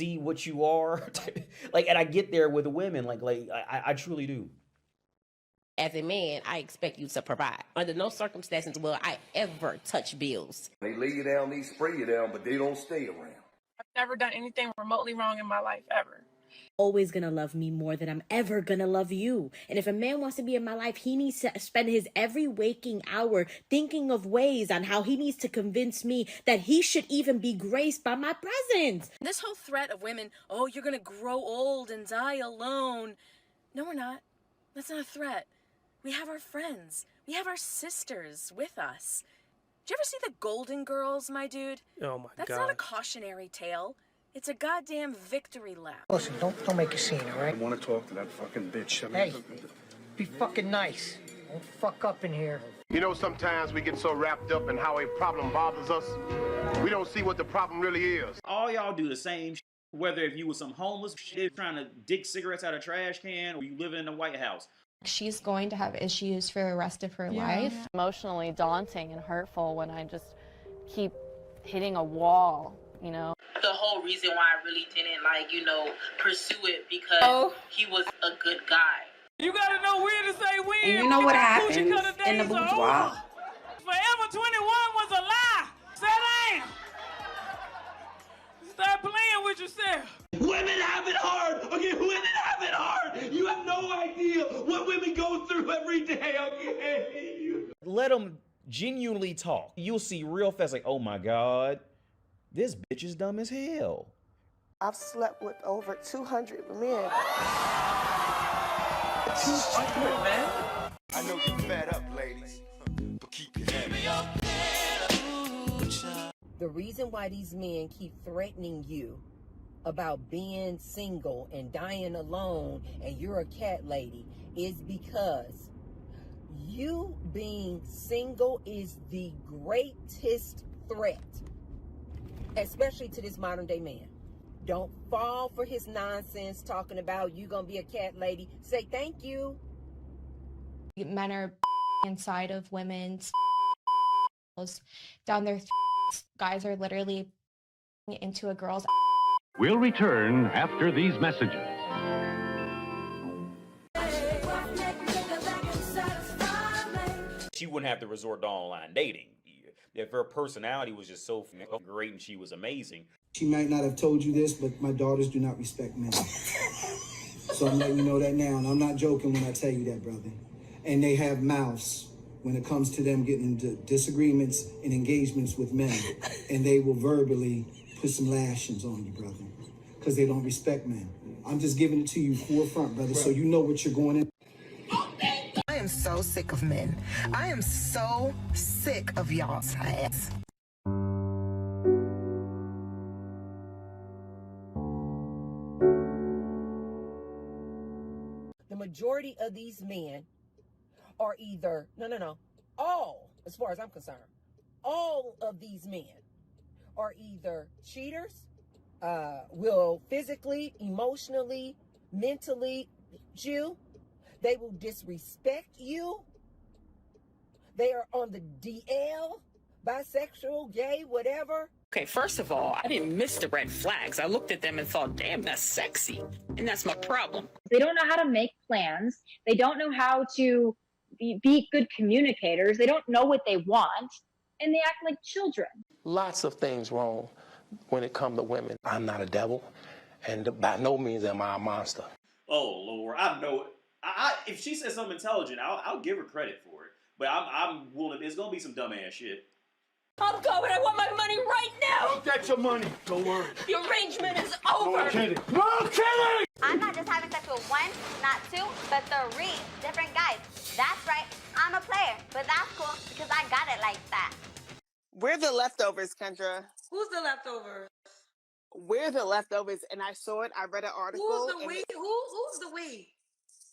see what you are. Like, and I get there with women, I truly do. As a man, I expect you to provide. Under no circumstances will I ever touch bills. They lay you down, they spray you down, but they don't stay around. I've never done anything remotely wrong in my life, ever. Always gonna love me more than I'm ever gonna love you. And if a man wants to be in my life, he needs to spend his every waking hour thinking of ways on how he needs to convince me that he should even be graced by my presence. This whole threat of women, oh, you're gonna grow old and die alone. No, we're not. That's not a threat. We have our friends. We have our sisters with us. Did you ever see the Golden Girls, my dude? Oh my God. That's not a cautionary tale. It's a goddamn victory lap. Listen, don't make a scene, all right? I want to talk to that fucking bitch. Hey, be fucking nice. Don't fuck up in here. You know, sometimes we get so wrapped up in how a problem bothers us, we don't see what the problem really is. All y'all do the same shit, whether if you was some homeless shit trying to dig cigarettes out of a trash can or you living in the White House. She's going to have issues for the rest of her life. Emotionally daunting and hurtful when I just keep hitting a wall, you know. The whole reason why I really didn't, pursue it because he was a good guy. You gotta know when to say when. And you know what happens in the boudoir? Forever 21 was a lie. Sit down. Stop playing with yourself. Women have it hard. Okay, women have it hard. You have no idea what women go through every day. Okay. Let them genuinely talk. You'll see real fast, like, oh my God, this bitch is dumb as hell. I've slept with over 200 men. 200 men? I know you're fed up, ladies, but keep your head up. The reason why these men keep threatening you about being single and dying alone and you're a cat lady is because you being single is the greatest threat, especially to this modern day man. Don't fall for his nonsense talking about you gonna be a cat lady. Say thank you. Men are inside of women's down their guys are literally into a girl's. We'll return after these messages. She wouldn't have to resort to online dating. If her personality was just so great and she was amazing. She might not have told you this, but my daughters do not respect men. So I'm letting you know that now, and I'm not joking when I tell you that, brother. And they have mouths when it comes to them getting into disagreements and engagements with men. And they will verbally put some lashings on you, brother, because they don't respect men. I'm just giving it to you forefront, brother, so you know what you're going in. I am so sick of men. I am so sick of y'all's ass. The majority of these men are either, all, as far as I'm concerned, all of these men are either cheaters, will physically, emotionally, mentally you. They will disrespect you. They are on the DL, bisexual, gay, whatever. Okay, first of all, I didn't miss the red flags. I looked at them and thought, damn, that's sexy. And that's my problem. They don't know how to make plans. They don't know how to be good communicators. They don't know what they want. And they act like children. Lots of things wrong when it comes to women. I'm not a devil, and by no means am I a monster. Oh, Lord, I know it. If she says something intelligent, I'll give her credit for it. But I'm willing. It's gonna be some dumbass shit. I'm going. I want my money right now. Don't get your money. Don't worry. The arrangement is over. No kidding. No kidding. I'm not just having sex with one, not two, but 3 different guys. That's right. I'm a player, but that's cool because I got it like that. We're the leftovers, Kendra. Who's the leftover? We're the leftovers, and I saw it. I read an article. Who's the we? Who's the we?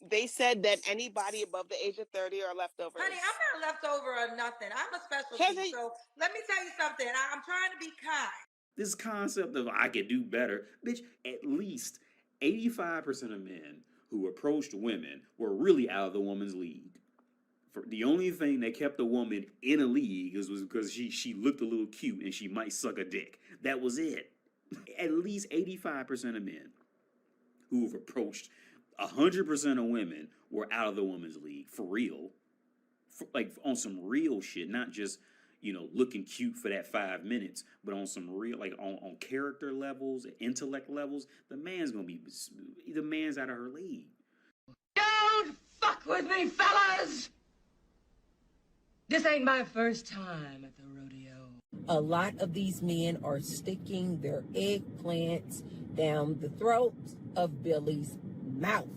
They said that anybody above the age of 30 are leftovers. Honey, I'm not leftover or nothing. I'm a specialty. So let me tell you something. I'm trying to be kind. This concept of I could do better, bitch, at least 85% of men who approached women were really out of the woman's league. For the only thing that kept the woman in a league was because she looked a little cute and she might suck a dick. That was it. At least 85% of men who have approached 100% of women were out of the women's league for real, like on some real shit, not just looking cute for that 5 minutes, but on some real, like on character levels, intellect levels. The man's out of her league. Don't fuck with me, fellas! This ain't my first time at the rodeo. A lot of these men are sticking their eggplants down the throat of Billy's mouth.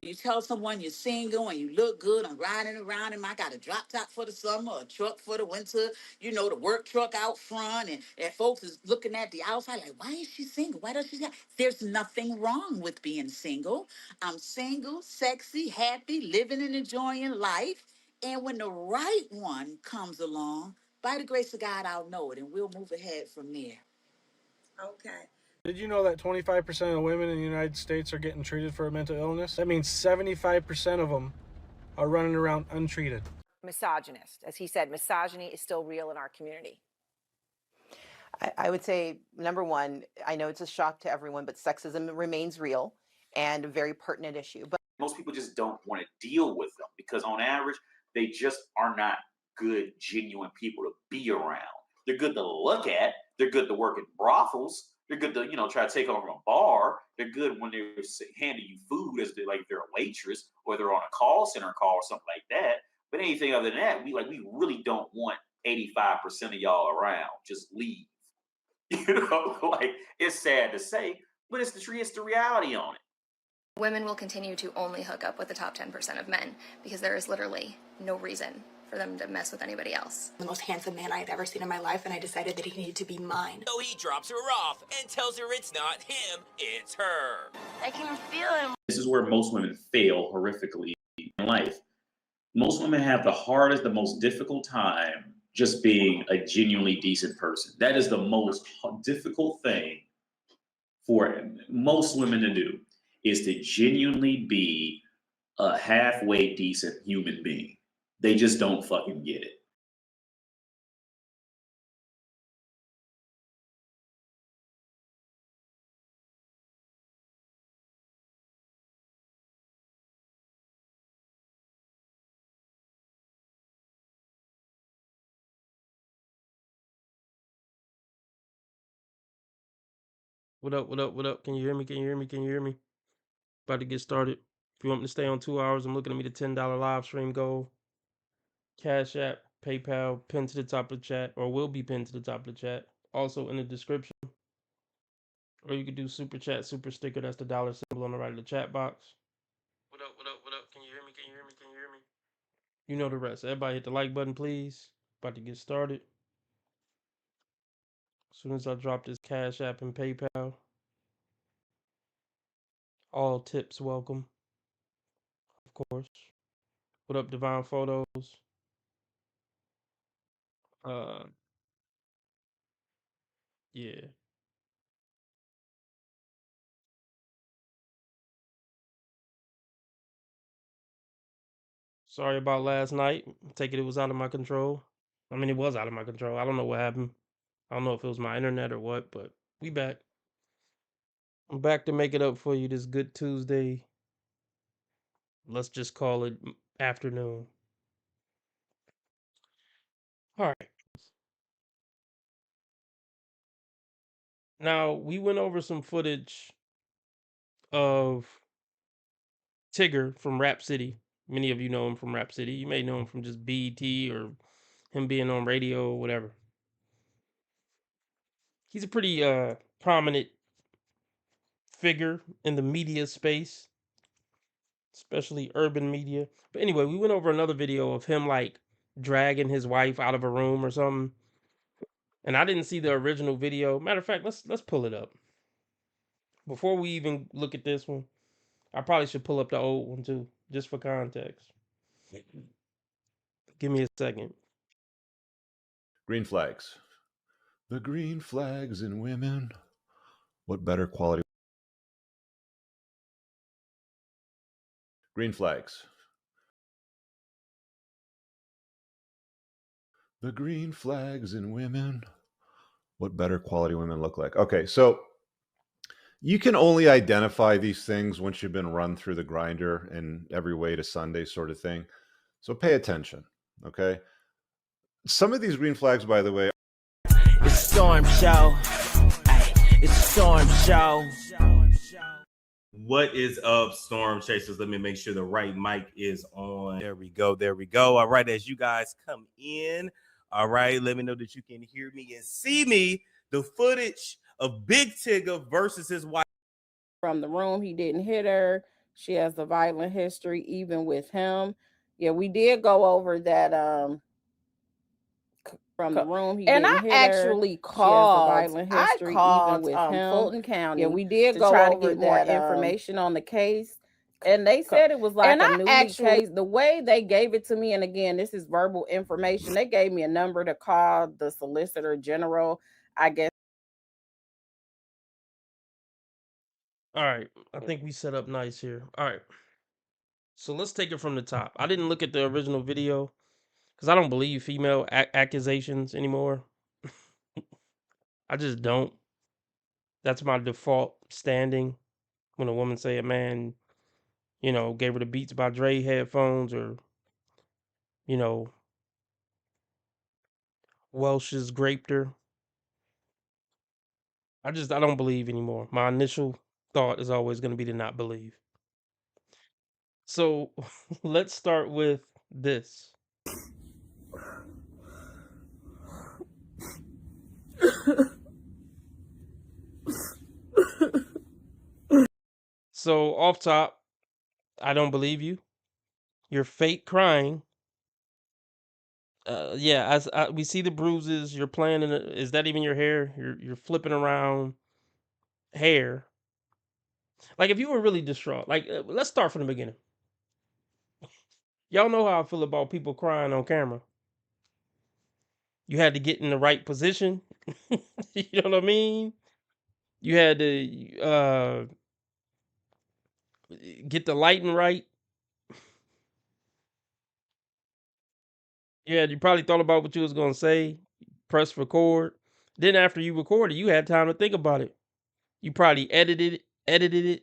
You tell someone you're single and you look good, I'm riding around and I got a drop top for the summer, a truck for the winter, the work truck out front, and folks is looking at the outside like, why is she single? Why does she have? There's nothing wrong with being single. I'm single, sexy, happy, living and enjoying life. And when the right one comes along, by the grace of God, I'll know it and we'll move ahead from there. Okay. Did you know that 25% of women in the United States are getting treated for a mental illness? That means 75% of them are running around untreated. Misogynist. As he said, misogyny is still real in our community. I would say, number one, I know it's a shock to everyone, but sexism remains real and a very pertinent issue. But Most people just don't want to deal with them because on average, they just are not good, genuine people to be around. They're good to look at. They're good to work in brothels. They're good to, try to take over a bar. They're good when they're handing you food as they're a waitress or they're on a call center call or something like that. But anything other than that, we really don't want 85% of y'all around. Just leave. It's sad to say, but it's the reality on it. Women will continue to only hook up with the top 10% of men because there is literally no reason for them to mess with anybody else. The most handsome man I had ever seen in my life, and I decided that he needed to be mine. So he drops her off and tells her it's not him, it's her. I can feel him. This is where most women fail horrifically in life. Most women have the hardest, the most difficult time just being a genuinely decent person. That is the most difficult thing for most women to do, is to genuinely be a halfway decent human being. They just don't fucking get it. What up, what up, what up? Can you hear me? Can you hear me? Can you hear me? About to get started. If you want me to stay on 2 hours, I'm looking at me the $10 live stream goal. Cash App, PayPal, pinned to the top of the chat, or will be pinned to the top of the chat. Also in the description. Or you could do super chat, super sticker. That's the dollar symbol on the right of the chat box. What up, what up, what up? Can you hear me? Can you hear me? Can you hear me? You know the rest. Everybody hit the like button, please. About to get started. As soon as I drop this Cash App and PayPal. All tips welcome. Of course. What up, Divine Photos? Yeah. Sorry about last night. Take it was out of my control. I mean, it was out of my control. I don't know what happened. I don't know if it was my internet or what, but we back. I'm back to make it up for you this good Tuesday. Let's just call it afternoon. All right. Now, we went over some footage of Tigger from Rap City. Many of you know him from Rap City. You may know him from just BET or him being on radio or whatever. He's a pretty prominent figure in the media space, especially urban media. But anyway, we went over another video of him dragging his wife out of a room or something. And I didn't see the original video. Matter of fact, let's pull it up. Before we even look at this one, I probably should pull up the old one too, just for context. Give me a second. Green flags. The green flags in women. What better quality? Green flags. The green flags in women. What better quality women look like? Okay, so you can only identify these things once you've been run through the grinder in every way to Sunday sort of thing. So pay attention, okay? Some of these green flags, by the way, It's Storm Show. Ay, it's Storm Show. What is up, Storm Chasers? Let me make sure the right mic is on. There we go. There we go. All right, as you guys come in, all right, let me know that you can hear me and see me. The footage of Big Tigger versus his wife. From the room, he didn't hit her. She has a violent history, even with him. Yeah, we did go over that. From the room, he and didn't I hit actually her. called. She has a violent history, I called even with him. Fulton County. Yeah, we did to go try over to get more that, information on the case, and they said it was like and a I newly actually- case. The way they gave it to me, and again, this is verbal information. They gave me a number to call the Solicitor General. I guess. All right, I think we set up nice here. All right, so let's take it from the top. I didn't look at the original video because I don't believe female accusations anymore. I just don't. That's my default standing when a woman say a man, gave her the Beats by Dre headphones, or Welsh's graped her. I don't believe anymore. My initial thought is always going to be to not believe. So let's start with this. So off top, I don't believe you. You're fake crying. Yeah, as we see the bruises, you're playing in it. Is that even your hair? You're flipping around hair. Like if you were really distraught. Like let's start from the beginning. Y'all know how I feel about people crying on camera. You had to get in the right position. You know what I mean? You had to get the lighting right. Yeah, you probably thought about what you was gonna say. Press record. Then after you recorded, you had time to think about it. You probably edited it.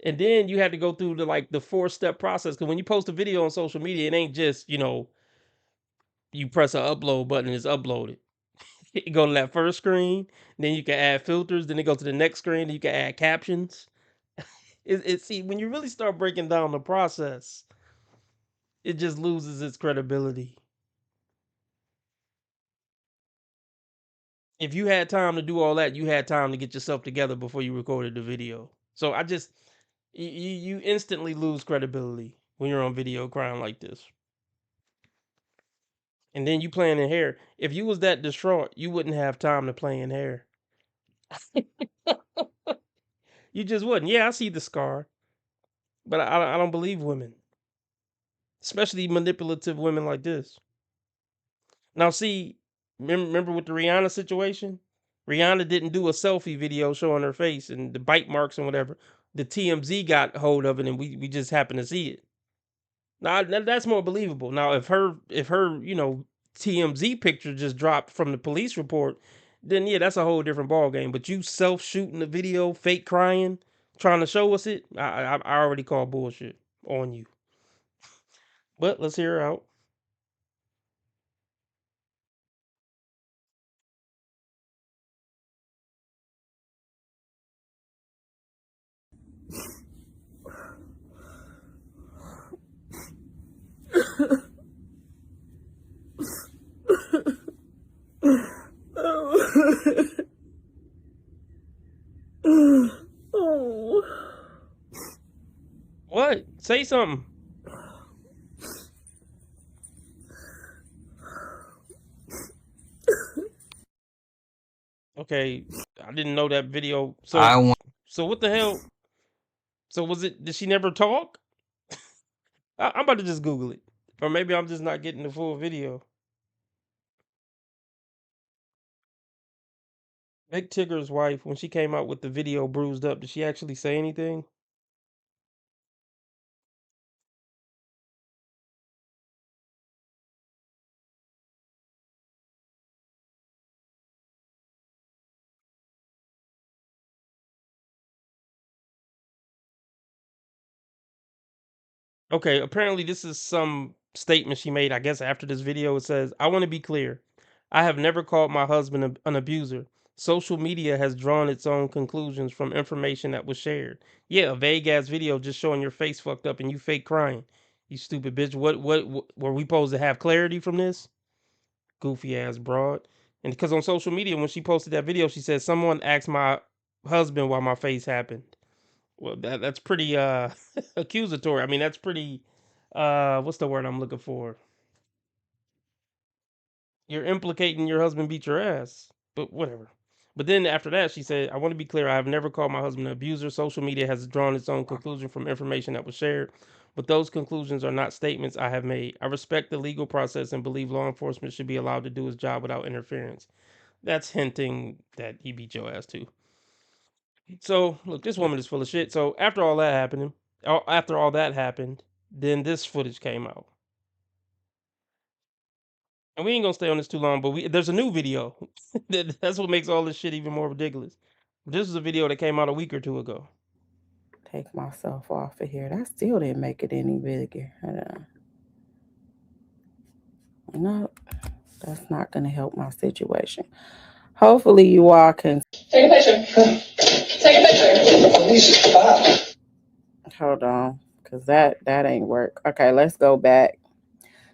And then you had to go through the 4-step process. Because when you post a video on social media, it ain't just you press a upload button and it's uploaded. You go to that first screen, then you can add filters. Then it goes to the next screen, then you can add captions. See, when you really start breaking down the process, it just loses its credibility. If you had time to do all that, you had time to get yourself together before you recorded the video. So you instantly lose credibility when you're on video crying like this. And then you playing in hair. If you was that distraught, you wouldn't have time to play in hair. You just wouldn't. Yeah, I see the scar, but I don't believe women, especially manipulative women like this. Now, see, remember with the Rihanna situation? Rihanna didn't do a selfie video showing her face and the bite marks and whatever. The TMZ got hold of it, and we just happened to see it. Now that's more believable. Now, if her TMZ picture just dropped from the police report, then yeah, that's a whole different ball game. But you self shooting the video, fake crying, trying to show us it, I already call bullshit on you. But let's hear her out. What? Say something. Okay, I didn't know that video. So what the hell? So did she never talk? I'm about to just Google it. Or maybe I'm just not getting the full video. Big Tigger's wife, when she came out with the video bruised up, did she actually say anything? Okay, apparently this is some statement she made, I guess, after this video. It says, I want to be clear. I have never called my husband an abuser. Social media has drawn its own conclusions from information that was shared. Yeah, a vague ass video just showing your face fucked up and you fake crying. You stupid bitch. What were we supposed to have clarity from this? Goofy ass broad. And because on social media, when she posted that video, she said, someone asked my husband why my face happened. Well, that's pretty accusatory. I mean, that's pretty what's the word I'm looking for? You're implicating your husband beat your ass. But whatever. But then after that, she said, I want to be clear, I have never called my husband an abuser. Social media has drawn its own conclusion from information that was shared, but those conclusions are not statements I have made. I respect the legal process and believe law enforcement should be allowed to do his job without interference. That's hinting that he beat your ass too. So look, this woman is full of shit. So after all that happened, then this footage came out, and we ain't gonna stay on this too long. But there's a new video. That's what makes all this shit even more ridiculous. This is a video that came out a week or two ago. Take myself off of here. That still didn't make it any bigger. No, that's not gonna help my situation. Hopefully you all can Take a picture. Take a picture. hold on, because that ain't work. Okay, let's go back.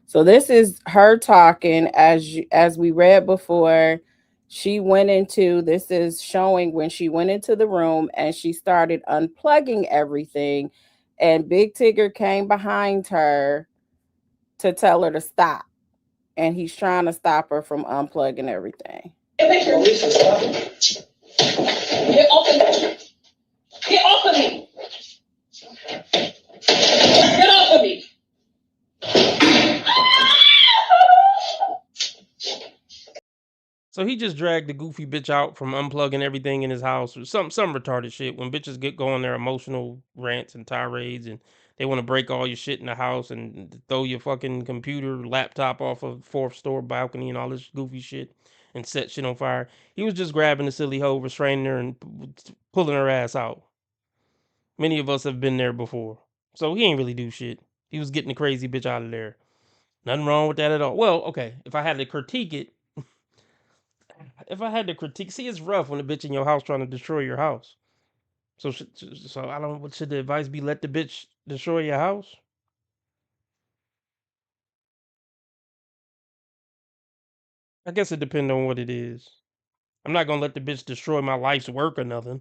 So this is her talking as we read before. She went into, this is showing when she went into the room and she started unplugging everything, and Big Tigger came behind her to tell her to stop, and he's trying to stop her from unplugging everything. Get off of me. Get off of me. Get off of me. So he just dragged the goofy bitch out from unplugging everything in his house, or some retarded shit. When bitches get going their emotional rants and tirades, and they want to break all your shit in the house and throw your fucking computer, laptop off a 4th floor balcony and all this goofy shit and set shit on fire. He was just grabbing the silly hoe, restraining her, and pulling her ass out. Many of us have been there before. So he ain't really do shit. He was getting the crazy bitch out of there. Nothing wrong with that at all. Well, okay, if I had to critique it, see, it's rough when a bitch in your house trying to destroy your house. So I don't. What should the advice be? Let the bitch destroy your house. I guess it depends on what it is. I'm not gonna let the bitch destroy my life's work or nothing.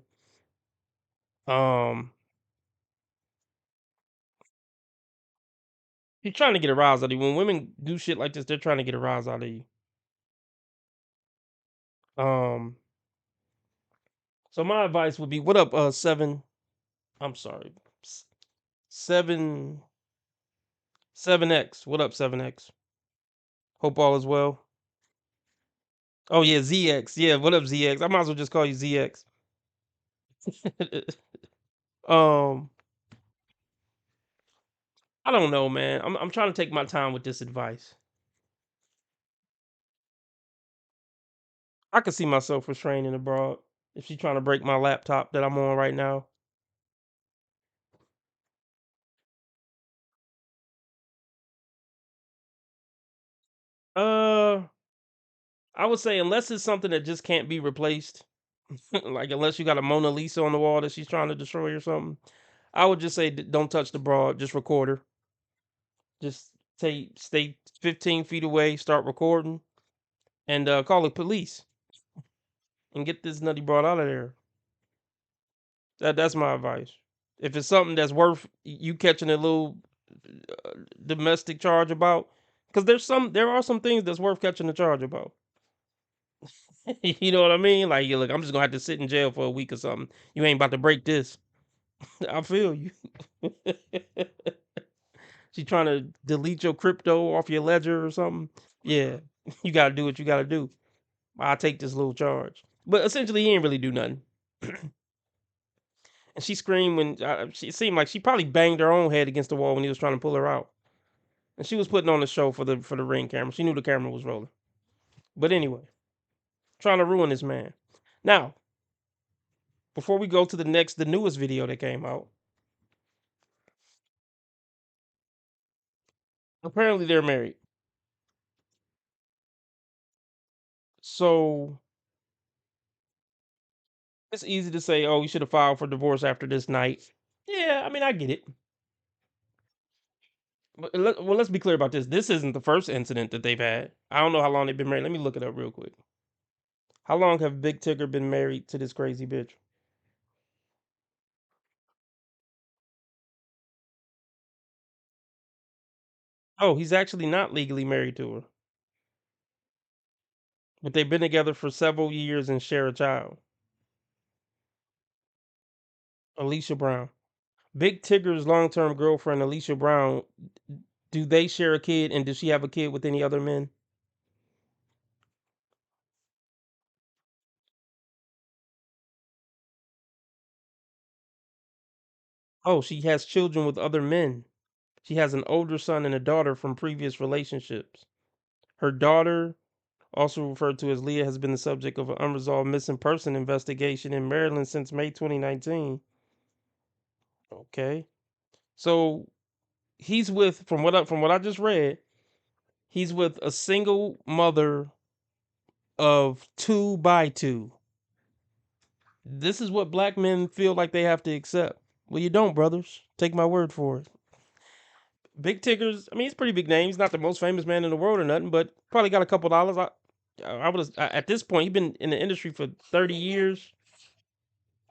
He's trying to get a rise out of you. When women do shit like this, they're trying to get a rise out of you. So my advice would be, what up, 7? I'm sorry, 7X. What up, 7X? Hope all is well. Oh yeah, ZX. Yeah, what up, ZX? I might as well just call you ZX. I don't know, man. I'm trying to take my time with this advice. I could see myself restraining abroad if she's trying to break my laptop that I'm on right now. I would say unless it's something that just can't be replaced, like unless you got a Mona Lisa on the wall that she's trying to destroy or something, I would just say don't touch the broad. Just record her. Just stay 15 feet away. Start recording, and call the police and get this nutty broad out of there. That's my advice. If it's something that's worth you catching a little domestic charge about, because there are some things that's worth catching a charge about. You know what I mean? Like, look, I'm just gonna have to sit in jail for a week or something. You ain't about to break this. I feel you. She trying to delete your crypto off your ledger or something. Yeah, you gotta do what you gotta do. I'll take this little charge. But essentially, he ain't really do nothing. And she screamed when it seemed like she probably banged her own head against the wall when he was trying to pull her out. And she was putting on the show for the Ring camera. She knew the camera was rolling. But anyway, trying to ruin this man. Now, before we go to the newest video that came out, Apparently, they're married. So it's easy to say, "Oh, you should have filed for divorce after this night." Yeah, I mean, I get it. But well, let's be clear about this. This isn't the first incident that they've had. I don't know how long they've been married. Let me look it up real quick. How long have Big Tigger been married to this crazy bitch? Oh, he's actually not legally married to her, but they've been together for several years and share a child. Alicia Brown. Big Tigger's long-term girlfriend, Alicia Brown, do they share a kid, and does she have a kid with any other men? Oh, she has children with other men. She has an older son and a daughter from previous relationships. Her daughter, also referred to as Leah, has been the subject of an unresolved missing person investigation in Maryland since May 2019. Okay. So he's with, from what I just read, he's with a single mother of 2 by 2. This is what black men feel like they have to accept. Well, you don't, brothers. Take my word for it. Big Tigger's, I mean, he's a pretty big name. He's not the most famous man in the world or nothing, but probably got a couple dollars. I would, at this point, he's been in the industry for 30 years.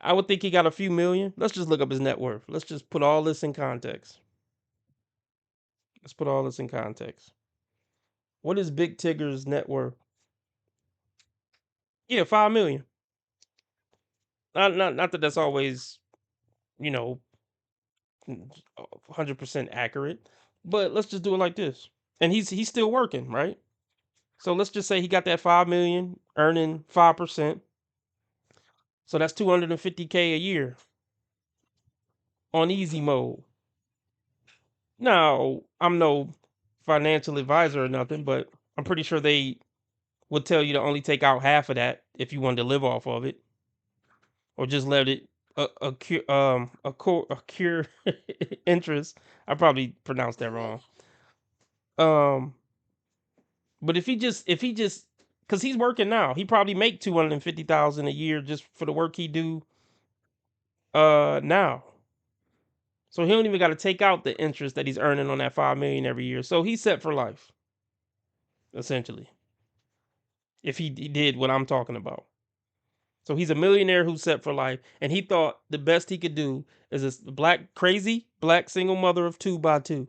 I would think he got a few million. Let's just look up his net worth. Let's just put all this in context. Let's put all this in context. What is Big Tigger's net worth? Yeah, 5 million. Not that that's always, you know, 100% accurate, but let's just do it like this. And he's still working, right? So let's just say he got that 5 million, earning 5%. So that's 250K a year on easy mode. Now, I'm no financial advisor or nothing, but I'm pretty sure they would tell you to only take out half of that if you wanted to live off of it, or just let it accrue interest. I probably pronounced that wrong. But if he just because he's working now, he probably make 250,000 a year just for the work he do now. So he don't even got to take out the interest that he's earning on that 5 million every year. So he's set for life, essentially. If he did what I'm talking about. So he's a millionaire who's set for life, and he thought the best he could do is this crazy black single mother of 2 by 2.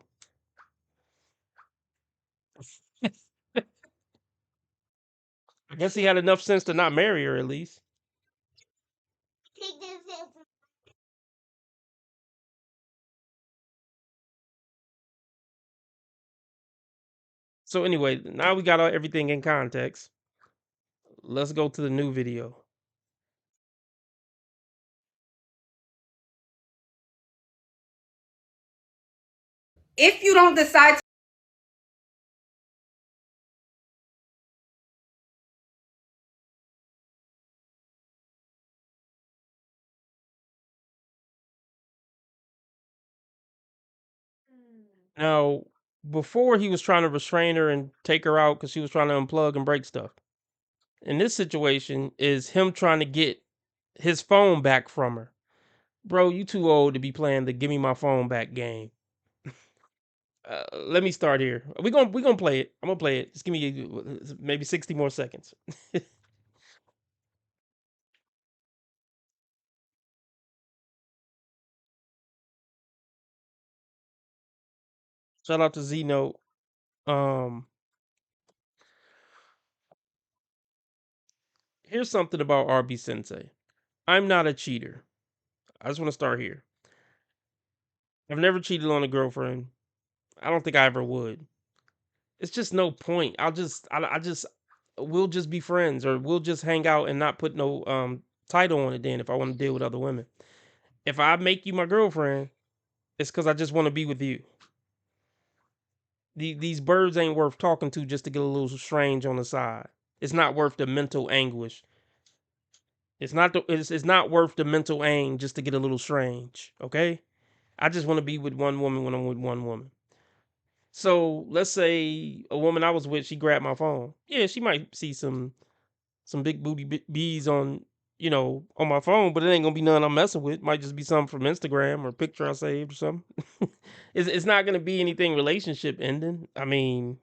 I guess he had enough sense to not marry her at least. So anyway, now we got everything in context. Let's go to the new video. If you don't decide to Now, before he was trying to restrain her and take her out because she was trying to unplug and break stuff. In this situation, is him trying to get his phone back from her. Bro, you too old to be playing the "give me my phone back" game. Let me start here. We gonna play it. I'm gonna play it. Just give me maybe 60 more seconds. Shout out to Z-Note. Here's something about RB Sensei. I'm not a cheater. I just want to start here. I've never cheated on a girlfriend. I don't think I ever would. It's just no point. I just we'll just be friends, or we'll just hang out and not put no title on it then if I want to deal with other women. If I make you my girlfriend, it's because I just want to be with you. These birds ain't worth talking to just to get a little strange on the side. It's not worth the mental anguish. It's not worth the mental aim just to get a little strange. Okay, I just want to be with one woman when I'm with one woman. So let's say a woman I was with, she grabbed my phone. Yeah, she might see some big booty bees on, on my phone, but it ain't gonna be none I'm messing with. Might just be something from Instagram or a picture I saved or something. It's not gonna be anything relationship ending. I mean,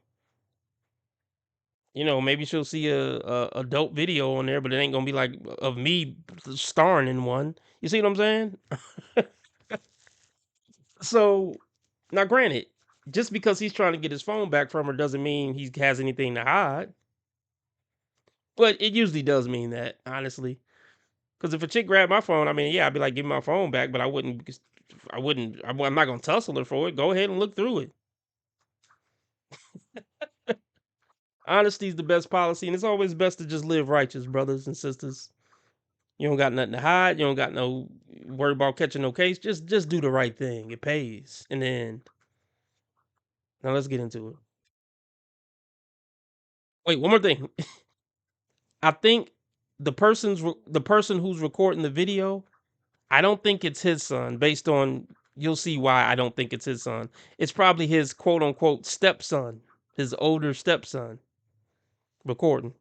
maybe she'll see a adult video on there, but it ain't gonna be like of me starring in one. You see what I'm saying? So now, granted, just because he's trying to get his phone back from her doesn't mean he has anything to hide. But it usually does mean that, honestly. Because if a chick grabbed my phone, I mean, yeah, I'd be like, give me my phone back, but I wouldn't. I'm not gonna tussle her for it. Go ahead and look through it. Honesty is the best policy, and it's always best to just live righteous, brothers and sisters. You don't got nothing to hide. You don't got no worry about catching no case. Just do the right thing. It pays in the end. Now let's get into it. Wait, one more thing. I think the person who's recording the video, I don't think it's his son. Based on, you'll see why I don't think it's his son. It's probably his quote unquote stepson, his older stepson, recording.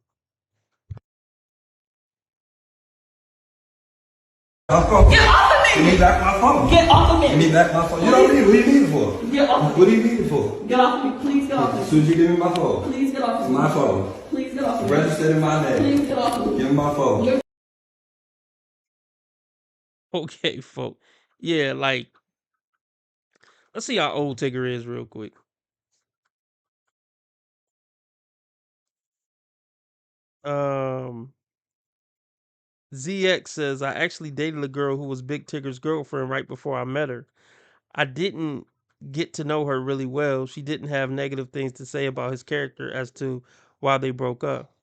My phone. Get off of me! Give me back my phone. Get off of me! Give me back my phone. You don't need it. What do you need it for? Get off of me! What do you need it for? Get off of me! Please get off of me! As soon as you give me my phone. Please get off of It's me! my phone. Please get off of me! Registered in my name. Please get off of me! Give me my phone. Okay, folk. Yeah, like, let's see how old Tigger is real quick. ZX says, I actually dated a girl who was Big Tigger's girlfriend right before I met her. I didn't get to know her really well. She didn't have negative things to say about his character as to why they broke up.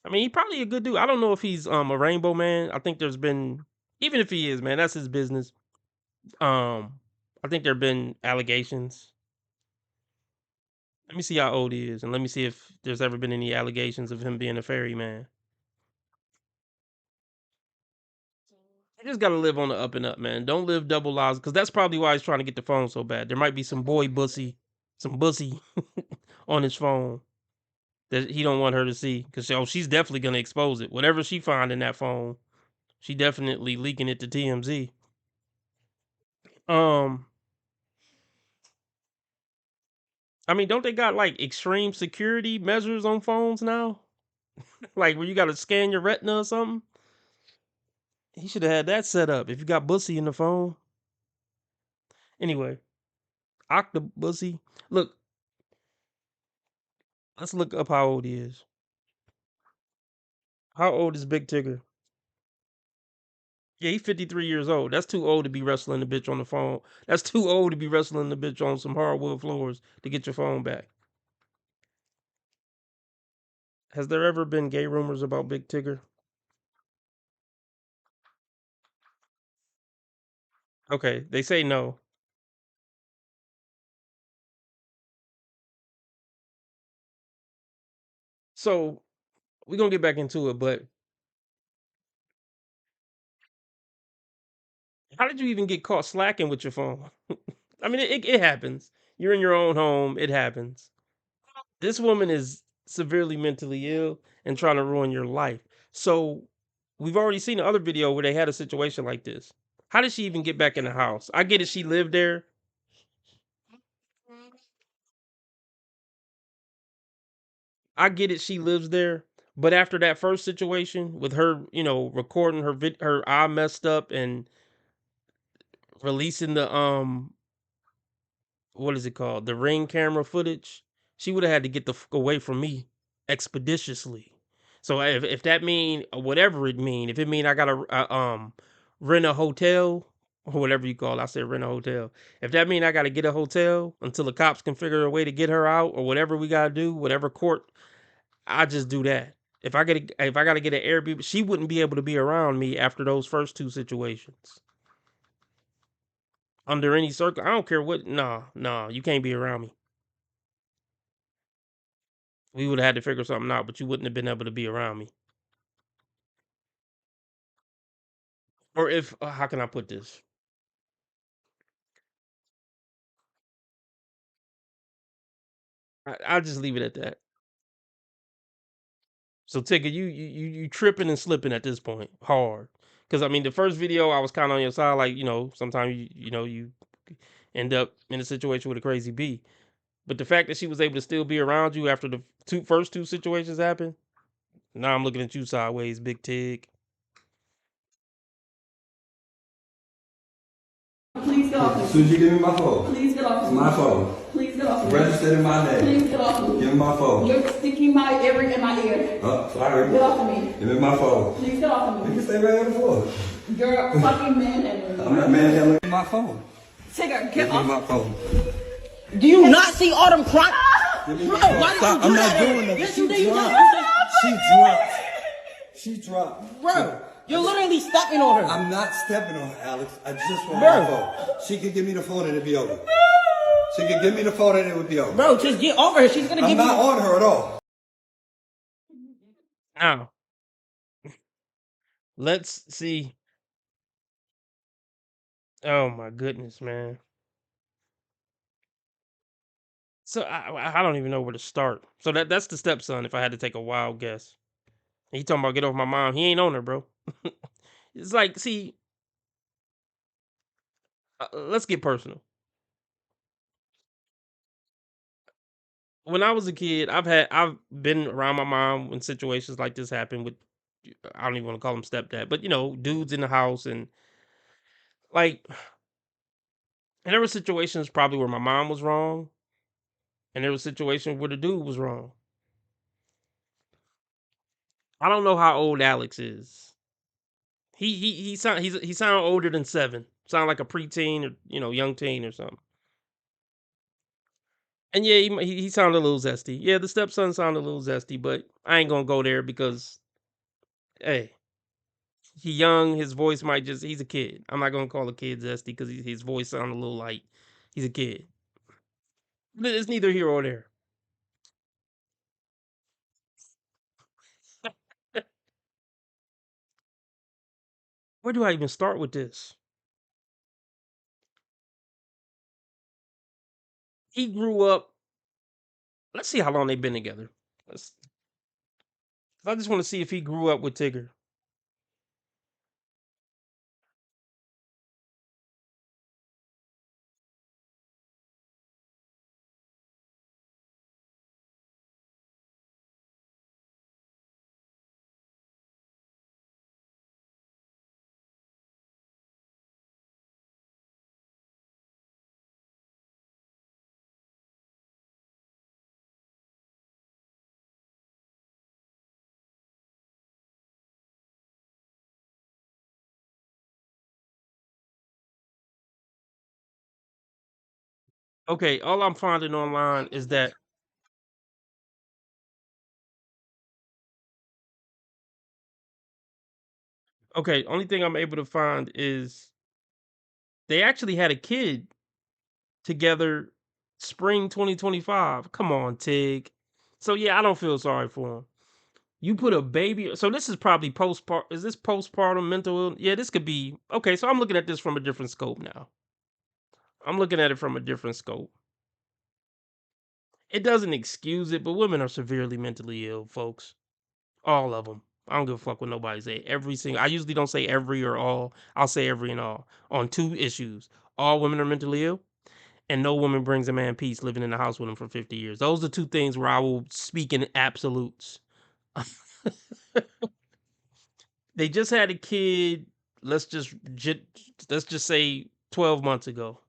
I mean, he's probably a good dude. I don't know if he's a rainbow man. I think there's been, even if he is, man, that's his business. I think there have been allegations. Let me see how old he is, and let me see if there's ever been any allegations of him being a fairy man. You just gotta live on the up and up, man. Don't live double lives, because that's probably why he's trying to get the phone so bad. There might be some bussy on his phone that he don't want her to see, because she's definitely gonna expose it. Whatever she find in that phone, she definitely leaking it to TMZ. I mean, don't they got like extreme security measures on phones now? Like where you gotta scan your retina or something? He should have had that set up if you got bussy in the phone. Anyway, Octobussy. Look, let's look up how old he is. How old is Big Tigger? Yeah, he's 53 years old. That's too old to be wrestling the bitch on the phone. That's too old to be wrestling the bitch on some hardwood floors to get your phone back. Has there ever been gay rumors about Big Tigger? Okay, they say no. So we're gonna get back into it, but how did you even get caught slacking with your phone? I mean, it happens. You're in your own home. It happens. This woman is severely mentally ill and trying to ruin your life. So we've already seen the other video where they had a situation like this. How did she even get back in the house? I get it. She lived there. I get it. She lives there. But after that first situation with her, recording her eye messed up and releasing the what is it called? The Ring camera footage. She would have had to get the fuck away from me expeditiously. So if that mean whatever it mean, if it mean I gotta rent a hotel or whatever you call it, I said rent a hotel. If that mean I gotta get a hotel until the cops can figure a way to get her out or whatever we gotta do, whatever court, I just do that. If I gotta get an Airbnb, she wouldn't be able to be around me after those first two situations. Under any circle, I don't care what. No, you can't be around me. We would have had to figure something out, but you wouldn't have been able to be around me. Or if, how can I put this? I'll just leave it at that. So Tigger, you tripping and slipping at this point hard. Because I mean, the first video I was kind of on your side, like sometimes you end up in a situation with a crazy B. But the fact that she was able to still be around you after the first two situations happened, now I'm looking at you sideways, Big Tig. Please get off me. As soon as you give me my phone. Please get off It's me. my phone. Please get off me. Registered in my name. Please get off me. Give me my phone. You're sticking my ear in my ear. Oh, sorry. Get off of me. Give me my phone. Please get off of You me. can stay right on the floor. You're a fucking manhandling. I'm not manhandling my phone. Tigger, Give get me off. my phone. Do you not see Autumn crying? Give me Bro, my phone. why did Stop. you do I'm that? not doing that. Yes, She you did. You dropped. just- She dropped. She dropped. Bro, you're literally stepping on her. I'm not stepping on her, Alex. I just want Bro. my phone. She could give me the phone and it'd be over. She could give me the phone and it would be over. Bro, just get over her. She's gonna I'm give not you. on her at all. Now, let's see. Oh my goodness, man. So I don't even know where to start. So that's the stepson. If I had to take a wild guess, he talking about get off my mom. He ain't on her, bro. It's like, see, let's get personal. When I was a kid, I've been around my mom when situations like this happen with, I don't even want to call him stepdad, but dudes in the house, and like, and there were situations probably where my mom was wrong, and there were situations where the dude was wrong. I don't know how old Alex is. He sound older than 7. Sound like a preteen or young teen or something. And yeah, he sounded a little zesty. Yeah, the stepson sounded a little zesty, but I ain't gonna go there because, hey, he young. His voice might he's a kid. I'm not gonna call a kid zesty because his voice sounded a little like he's a kid. But it's neither here or there. Where do I even start with this? He grew up. Let's see how long they've been together. I just want to see if he grew up with Tigger. Okay, all I'm finding online is that okay, only thing I'm able to find is they actually had a kid together spring 2025. Come on, Tig. So yeah, I don't feel sorry for him. You put a baby. So this is probably postpartum. Is this postpartum mental illness? Yeah, this could be. Okay, so I'm looking at this from a different scope now. I'm looking at it from a different scope. It doesn't excuse it, but women are severely mentally ill, folks. All of them. I don't give a fuck what nobody say. Every single. I usually don't say every or all. I'll say every and all on 2 issues. All women are mentally ill, and no woman brings a man peace living in the house with him for 50 years. Those are 2 things where I will speak in absolutes. They just had a kid. Let's just say 12 months ago.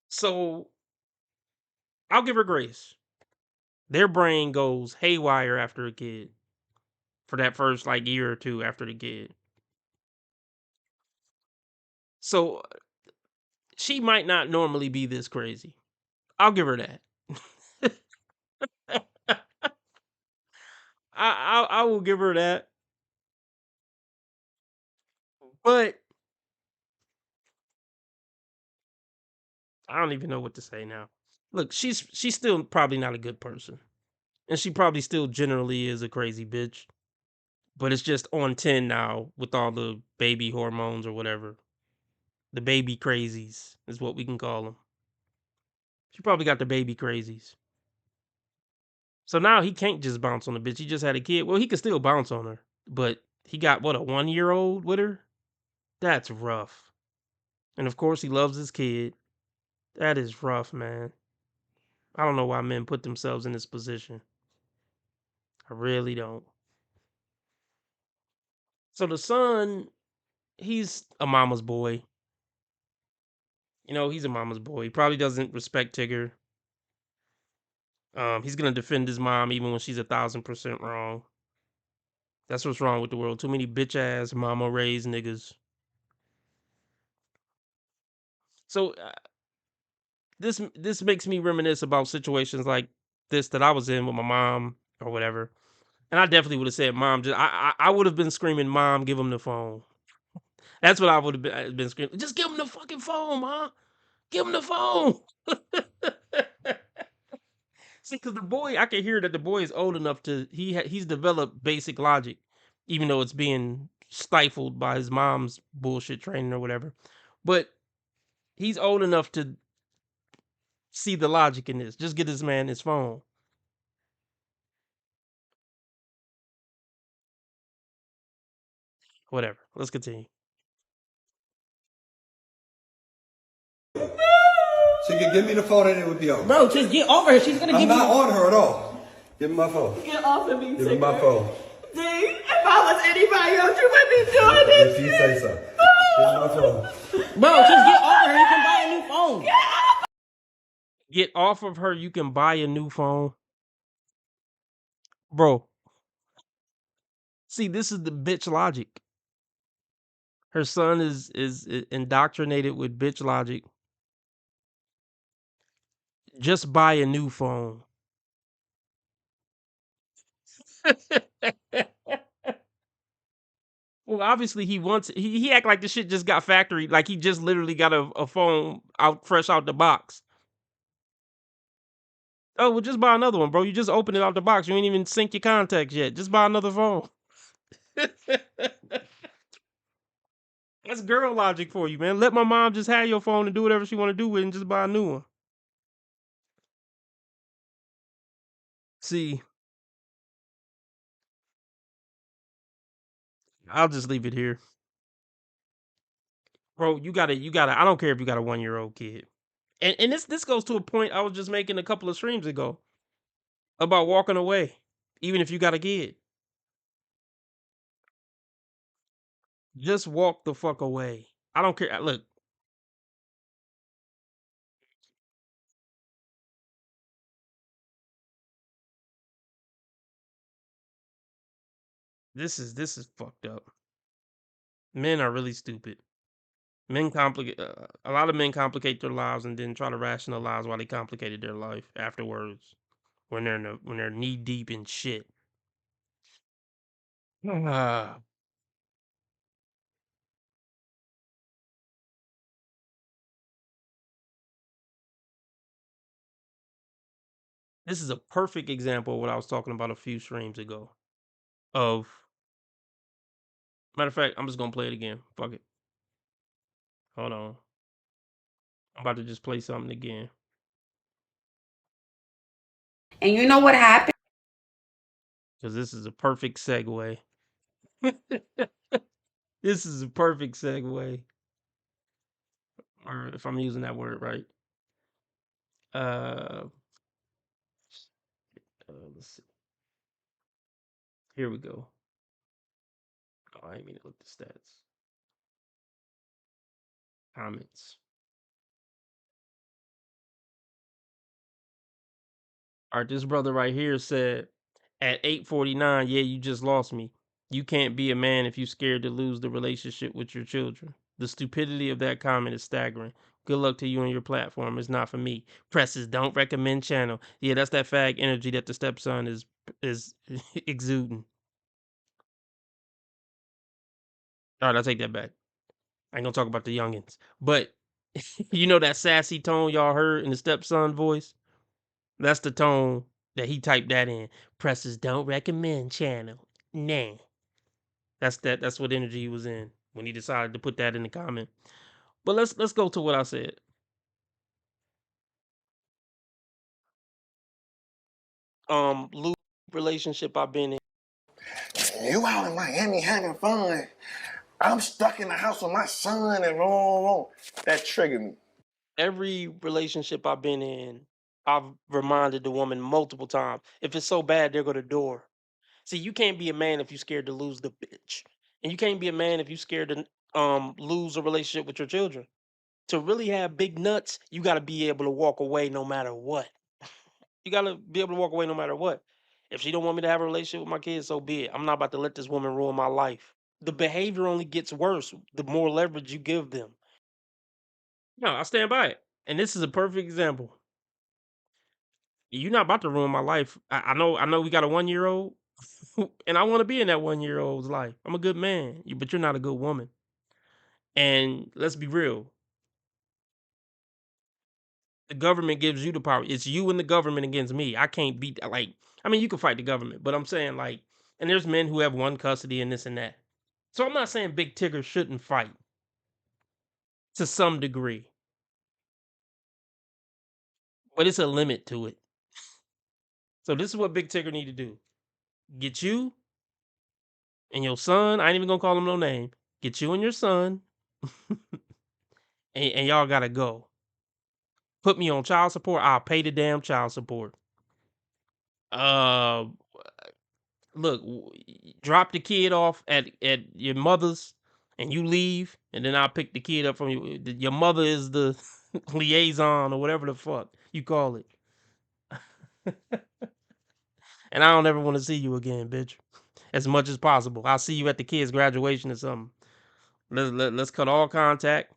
So I'll give her grace. Their brain goes haywire after a kid for that first year or 2 after the kid. So she might not normally be this crazy. I'll give her that. I will give her that. But I don't even know what to say now. Look, she's still probably not a good person. And she probably still generally is a crazy bitch. But it's just on 10 now with all the baby hormones or whatever. The baby crazies is what we can call them. She probably got the baby crazies. So now he can't just bounce on the bitch. He just had a kid. Well, he could still bounce on her, but he got what, a 1-year-old with her? That's rough. And of course, he loves his kid. That is rough, man. I don't know why men put themselves in this position. I really don't. So the son, he's a mama's boy. You know, he's a mama's boy. He probably doesn't respect Tigger. He's gonna defend his mom even when she's 1,000% wrong. That's what's wrong with the world. Too many bitch ass mama raised niggas. So this makes me reminisce about situations like this that I was in with my mom or whatever. And I definitely would have said, "Mom, I would have been screaming, 'Mom, give him the phone.'" That's what I would have been screaming. Just give him the fucking phone, Mom. Give him the phone. See, because the boy, I can hear that the boy is old enough to he's developed basic logic, even though it's being stifled by his mom's bullshit training or whatever. But he's old enough to see the logic in this. Just get this man his phone. Whatever. Let's continue. She could give me the phone and it would be over. Bro, just get over her. She's gonna give I'm you. not on her at all. Give me my phone. Get off of me, Give me my phone. D, if I was anybody else, you wouldn't be doing this. If you say so. Give me my phone. Bro, just get over her. You can buy a new phone. Get off of her. You can buy a new phone. Bro. See, this is the bitch logic. Her son is indoctrinated with bitch logic. Just buy a new phone. Well, obviously he wants he act like the shit just got factory, like he just literally got a phone out fresh out the box. Oh, well, just buy another one, bro. You just opened it out the box. You ain't even sync your contacts yet. Just buy another phone. That's girl logic for you, man. Let my mom just have your phone and do whatever she want to do with it and just buy a new one. See, I'll just leave it here. Bro, you gotta, I don't care if you got a 1-year-old kid. And this goes to a point I was just making a couple of streams ago about walking away, even if you got a kid. Just walk the fuck away. I don't care. Look, this is fucked up. Men are really stupid. Men complicate. A lot of men complicate their lives and then try to rationalize why they complicated their life afterwards, when they're knee deep in shit. Ah. This is a perfect example of what I was talking about a few streams ago. Of matter of fact, I'm just gonna play it again. Fuck it. Hold on. I'm about to just play something again. And you know what happened? Because this is a perfect segue. This is a perfect segue. Or if I'm using that word right. Let's see. Here we go. Oh, I didn't mean to look at the stats. Comments. All right, this brother right here said, at 8:49, yeah, you just lost me. You can't be a man if you're scared to lose the relationship with your children. The stupidity of that comment is staggering. Good luck to you and your platform. It's not for me. Presses don't recommend channel. Yeah, that's that fag energy that the stepson is exuding. All right, I'll take that back. I ain't gonna talk about the youngins. But you know that sassy tone y'all heard in the stepson voice? That's the tone that he typed that in. Presses don't recommend channel. Nah. That's what energy he was in when he decided to put that in the comment. But let's go to what I said. loose relationship I've been in. You out in Miami having fun. I'm stuck in the house with my son and that triggered me. Every relationship I've been in, I've reminded the woman multiple times. If it's so bad, there go the door. See, you can't be a man if you're scared to lose the bitch, and you can't be a man if you're scared to lose a relationship with your children. To really have big nuts, you got to be able to walk away no matter what. You got to be able to walk away no matter what. If she don't want me to have a relationship with my kids, so be it. I'm not about to let this woman ruin my life. The behavior only gets worse the more leverage you give them. No, I stand by it. And this is a perfect example. You're not about to ruin my life. I know we got a 1-year-old, and I want to be in that 1-year-old's life. I'm a good man, but you're not a good woman. And let's be real. The government gives you the power. It's you and the government against me. I can't beat you can fight the government, but I'm saying and there's men who have one custody and this and that. So I'm not saying Big Tigger shouldn't fight to some degree, but it's a limit to it. So this is what Big Tigger need to do. Get you and your son. I ain't even gonna call him no name. Get you and your son, and y'all gotta go. Put me on child support. I'll pay the damn child support. Look, drop the kid off at your mother's, and you leave, and then I'll pick the kid up from you. Your mother is the liaison or whatever the fuck you call it. And I don't ever want to see you again, bitch. As much as possible. I'll see you at the kid's graduation or something. Let's cut all contact.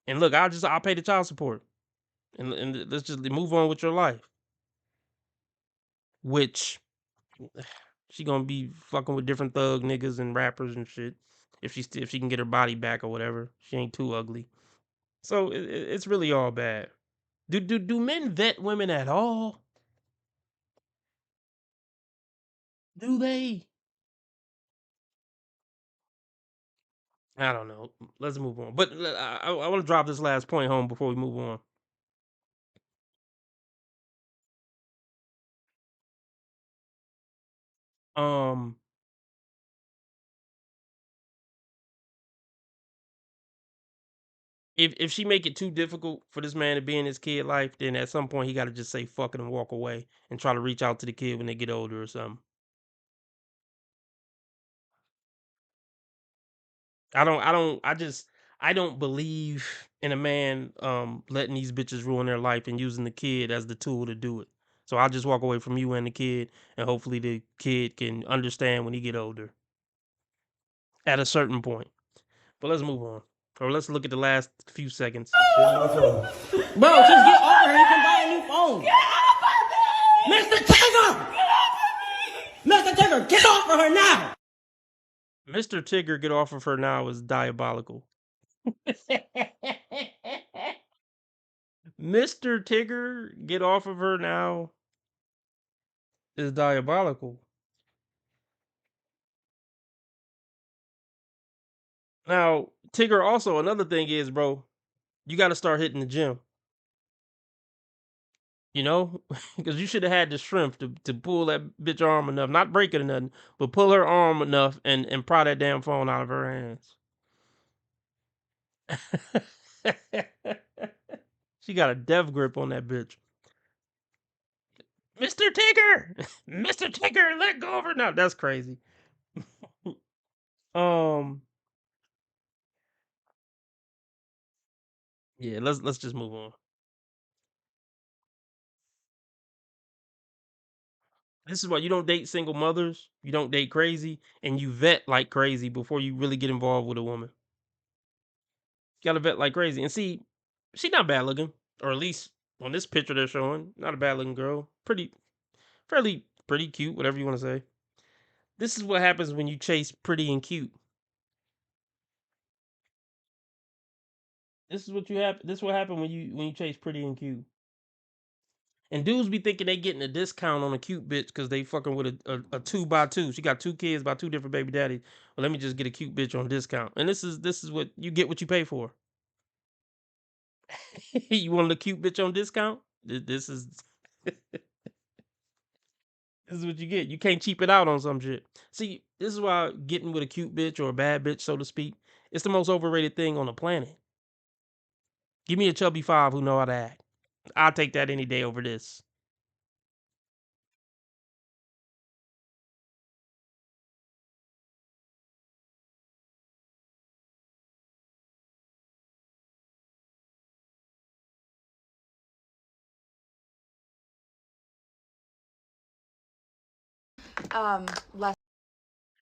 And look, I'll pay the child support. And let's just move on with your life. Which she gonna be fucking with different thug niggas and rappers and shit. If she can get her body back or whatever. She ain't too ugly. So it's really all bad. Do men vet women at all? Do they? I don't know. Let's move on. But I want to drop this last point home before we move on. If she make it too difficult for this man to be in his kid life, then at some point he got to just say fuck it and walk away and try to reach out to the kid when they get older or something. I don't believe in a man letting these bitches ruin their life and using the kid as the tool to do it. So I'll just walk away from you and the kid, and hopefully the kid can understand when he get older. At a certain point. But let's move on. Or let's look at the last few seconds. Bro, just get over her. You can buy a new phone. Get off of me! Mr. Tigger! Get off of me! Mr. Tigger, get off of her now! Mr. Tigger, get off of her now is diabolical. Mr. Tigger, get off of her now is diabolical. Now, Tigger, also another thing is, bro, you got to start hitting the gym. You know, because you should have had the strength to pull that bitch arm enough, not break it or nothing, but pull her arm enough and pry that damn phone out of her hands. She got a death grip on that bitch. Mr. Tigger! Mr. Tigger, let go of her now. That's crazy. Yeah, let's just move on. This is why you don't date single mothers, you don't date crazy, and you vet like crazy before you really get involved with a woman. You gotta vet like crazy. And see, she's not bad looking, or at least on this picture they're showing, not a bad looking girl. Fairly pretty cute, whatever you want to say. This is what happens when you chase pretty and cute. This is what happened when you chase pretty and cute. And dudes be thinking they getting a discount on a cute bitch because they fucking with a 2x2. She got 2 kids by 2 different baby daddies. Well, let me just get a cute bitch on discount. And this is what you get, what you pay for. You want a cute bitch on discount? This is This is what you get. You can't cheap it out on some shit. See, this is why getting with a cute bitch or a bad bitch, so to speak, it's the most overrated thing on the planet. Give me a chubby 5 who know how to act. I'll take that any day over this.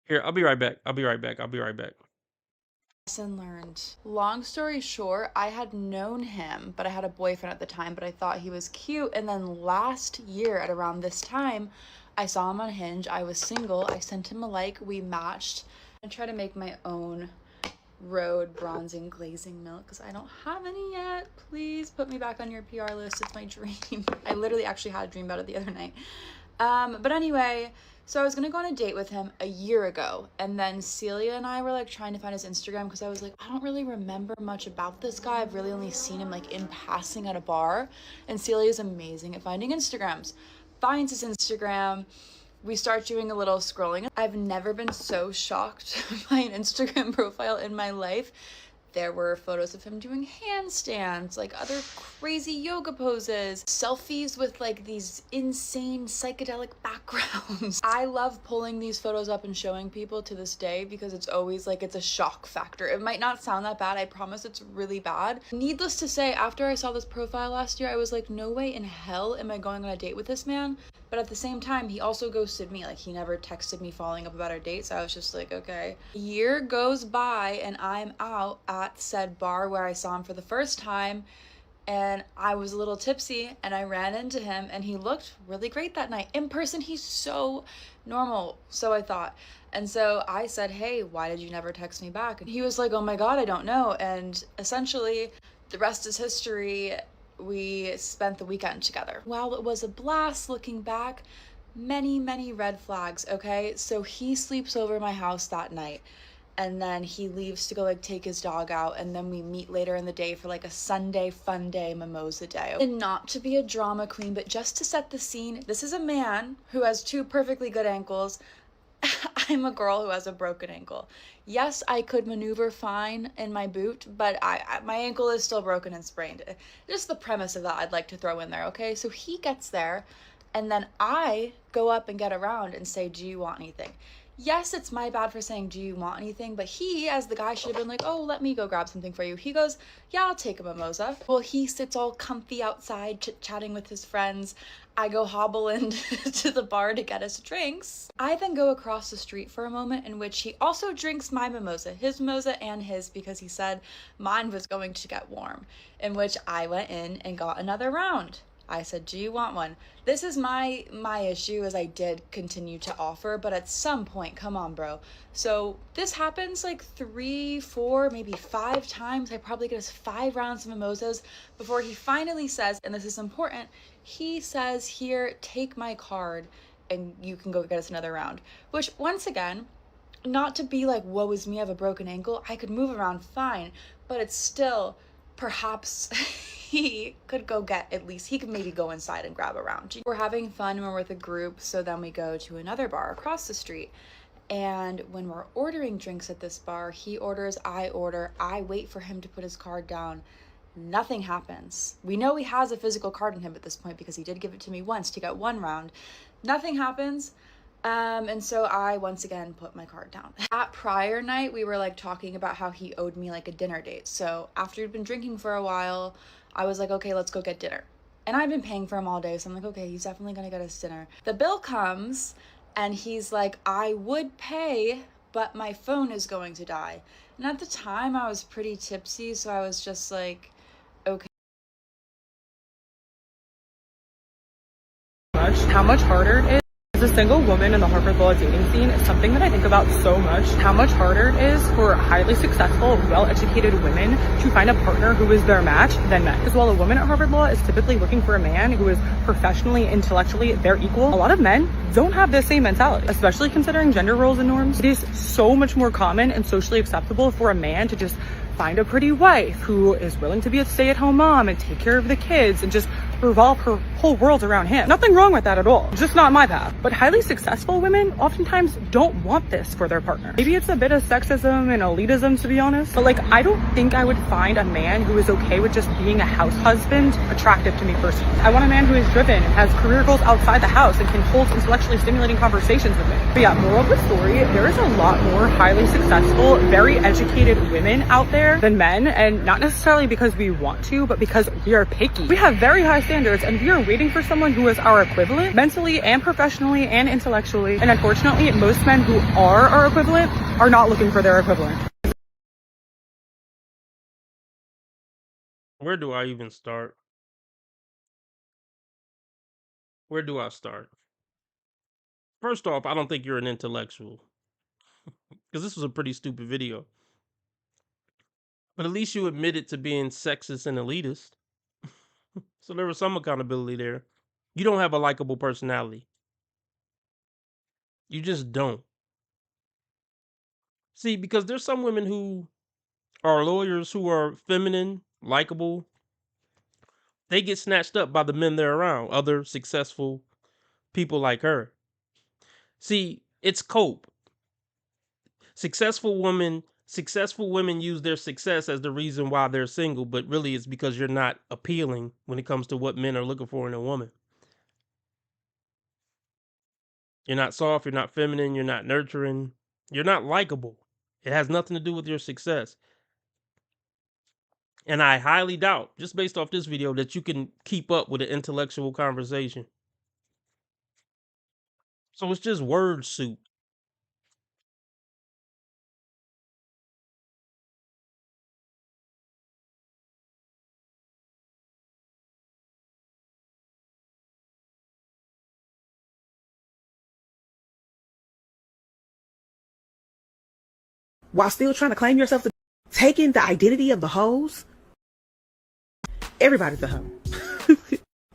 Here, I'll be right back. I'll be right back. Lesson learned. Long story short, I had known him, but I had a boyfriend at the time, but I thought he was cute. And then last year at around this time, I saw him on Hinge. I was single. I sent him a like. We matched. I try to make my own Rhode bronzing glazing milk because I don't have any yet. Please put me back on your PR list. It's my dream. I literally actually had a dream about it the other night. But anyway, so I was gonna go on a date with him a year ago, and then Celia and I were like trying to find his Instagram because I was like, I don't really remember much about this guy. I've really only seen him like in passing at a bar, and Celia's amazing at finding Instagrams. Finds his Instagram. We start doing a little scrolling. I've never been so shocked by an Instagram profile in my life. There were photos of him doing handstands, like other crazy yoga poses, selfies with like these insane psychedelic backgrounds. I love pulling these photos up and showing people to this day because it's always like it's a shock factor. It might not sound that bad, I promise it's really bad. Needless to say, after I saw this profile last year, I was like, no way in hell am I going on a date with this man. But at the same time, he also ghosted me. Like, he never texted me following up about our date, so I was just like, okay. A year goes by, and I'm out at said bar where I saw him for the first time, and I was a little tipsy, and I ran into him, and he looked really great that night. In person, he's so normal, so I thought. And so I said, hey, why did you never text me back? And he was like, oh my God, I don't know. And essentially, the rest is history. We spent the weekend together. While it was a blast looking back, many red flags, okay? So he sleeps over at my house that night, and then he leaves to go like take his dog out, and then we meet later in the day for like a Sunday fun day mimosa day. And not to be a drama queen, but just to set the scene, this is a man who has 2 perfectly good ankles. I'm a girl who has a broken ankle. Yes, I could maneuver fine in my boot, but my ankle is still broken and sprained. Just the premise of that I'd like to throw in there, okay? So he gets there, and then I go up and get around and say, do you want anything? Yes, it's my bad for saying, do you want anything? But he, as the guy, should have been like, oh, let me go grab something for you. He goes, yeah, I'll take a mimosa. Well, he sits all comfy outside chit-chatting with his friends. I go hobble into the bar to get us drinks. I then go across the street for a moment in which he also drinks my mimosa, his mimosa and his, because he said mine was going to get warm, in which I went in and got another round. I said, do you want one? This is my issue, as I did continue to offer, but at some point, come on, bro. So this happens like 3, 4, maybe 5 times. I probably get us 5 rounds of mimosas before he finally says, and this is important, he says, here, take my card and you can go get us another round. Which, once again, not to be like, woe is me, I have a broken ankle. I could move around fine, but it's still, perhaps he could go get, at least he could maybe go inside and grab a round. We're having fun, we're with a group, so then we go to another bar across the street. And when we're ordering drinks at this bar, he orders, I order, I wait for him to put his card down. Nothing happens. We know he has a physical card in him at this point because he did give it to me once to get 1 round. Nothing happens. And so I once again put my card down. That prior night, we were like talking about how he owed me like a dinner date. So after he'd been drinking for a while, I was like, okay, let's go get dinner. And I've been paying for him all day, so I'm like, okay, he's definitely gonna get us dinner. The bill comes, and he's like, I would pay, but my phone is going to die. And at the time, I was pretty tipsy, so I was just like, okay. How much harder it is as a single woman in the Harvard Law dating scene is something that I think about so much. How much harder it is for highly successful, well-educated women to find a partner who is their match than men. Because while a woman at Harvard Law is typically looking for a man who is professionally, intellectually their equal, a lot of men don't have the same mentality, especially considering gender roles and norms. It is so much more common and socially acceptable for a man to just find a pretty wife who is willing to be a stay-at-home mom and take care of the kids and just revolve her whole world around him. Nothing wrong with that at all. Just not my path. But highly successful women oftentimes don't want this for their partner. Maybe it's a bit of sexism and elitism, to be honest. But like, I don't think I would find a man who is okay with just being a house husband attractive to me personally. I want a man who is driven and has career goals outside the house and can hold intellectually stimulating conversations with me. But yeah, moral of the story, there is a lot more highly successful, very educated women out there than men, and not necessarily because we want to, but because we are picky. We have very high standards and we are waiting for someone who is our equivalent mentally and professionally and intellectually. And unfortunately, most men who are our equivalent are not looking for their equivalent. Where do I even start? Where do I start? First off, I don't think you're an intellectual. Because this was a pretty stupid video. But at least you admitted to being sexist and elitist. So there was some accountability there. You don't have a likable personality. You just don't. See, because there's some women who are lawyers who are feminine, likable. They get snatched up by the men they're around, other successful people like her. See, it's cope. Successful women use their success as the reason why they're single, but really it's because you're not appealing when it comes to what men are looking for in a woman. You're not soft, you're not feminine, you're not nurturing, you're not likable. It has nothing to do with your success. And I highly doubt, just based off this video, that you can keep up with an intellectual conversation. So it's just word soup. While still trying to claim yourself to taking the identity of the hoes. Everybody's a hoe.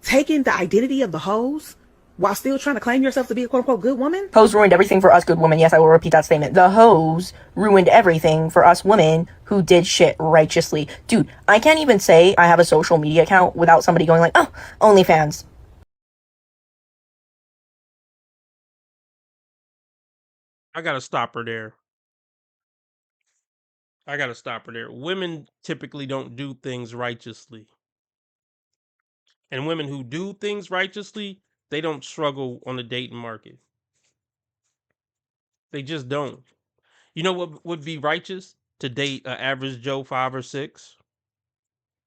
Taking the identity of the hoes while still trying to claim yourself to be a quote unquote good woman. Hoes ruined everything for us good women. Yes, I will repeat that statement. The hoes ruined everything for us women who did shit righteously. Dude, I can't even say I have a social media account without somebody going like, oh, OnlyFans. I gotta stop her there. Women typically don't do things righteously. And women who do things righteously, they don't struggle on the dating market. They just don't. You know what would be righteous? To date an average Joe 5 or 6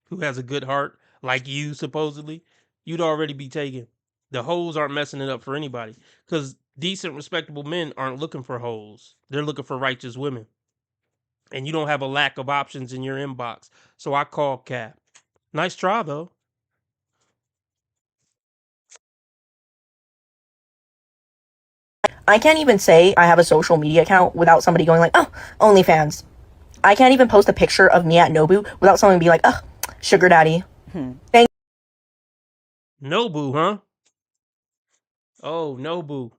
who has a good heart, like you supposedly. You'd already be taken. The hoes aren't messing it up for anybody. Because decent, respectable men aren't looking for hoes. They're looking for righteous women. And you don't have a lack of options in your inbox. So I call cap. Nice try, though. I can't even say I have a social media account without somebody going like, oh, OnlyFans. I can't even post a picture of me at Nobu without someone being like, oh, sugar daddy. Thank Nobu, huh? Oh, Nobu.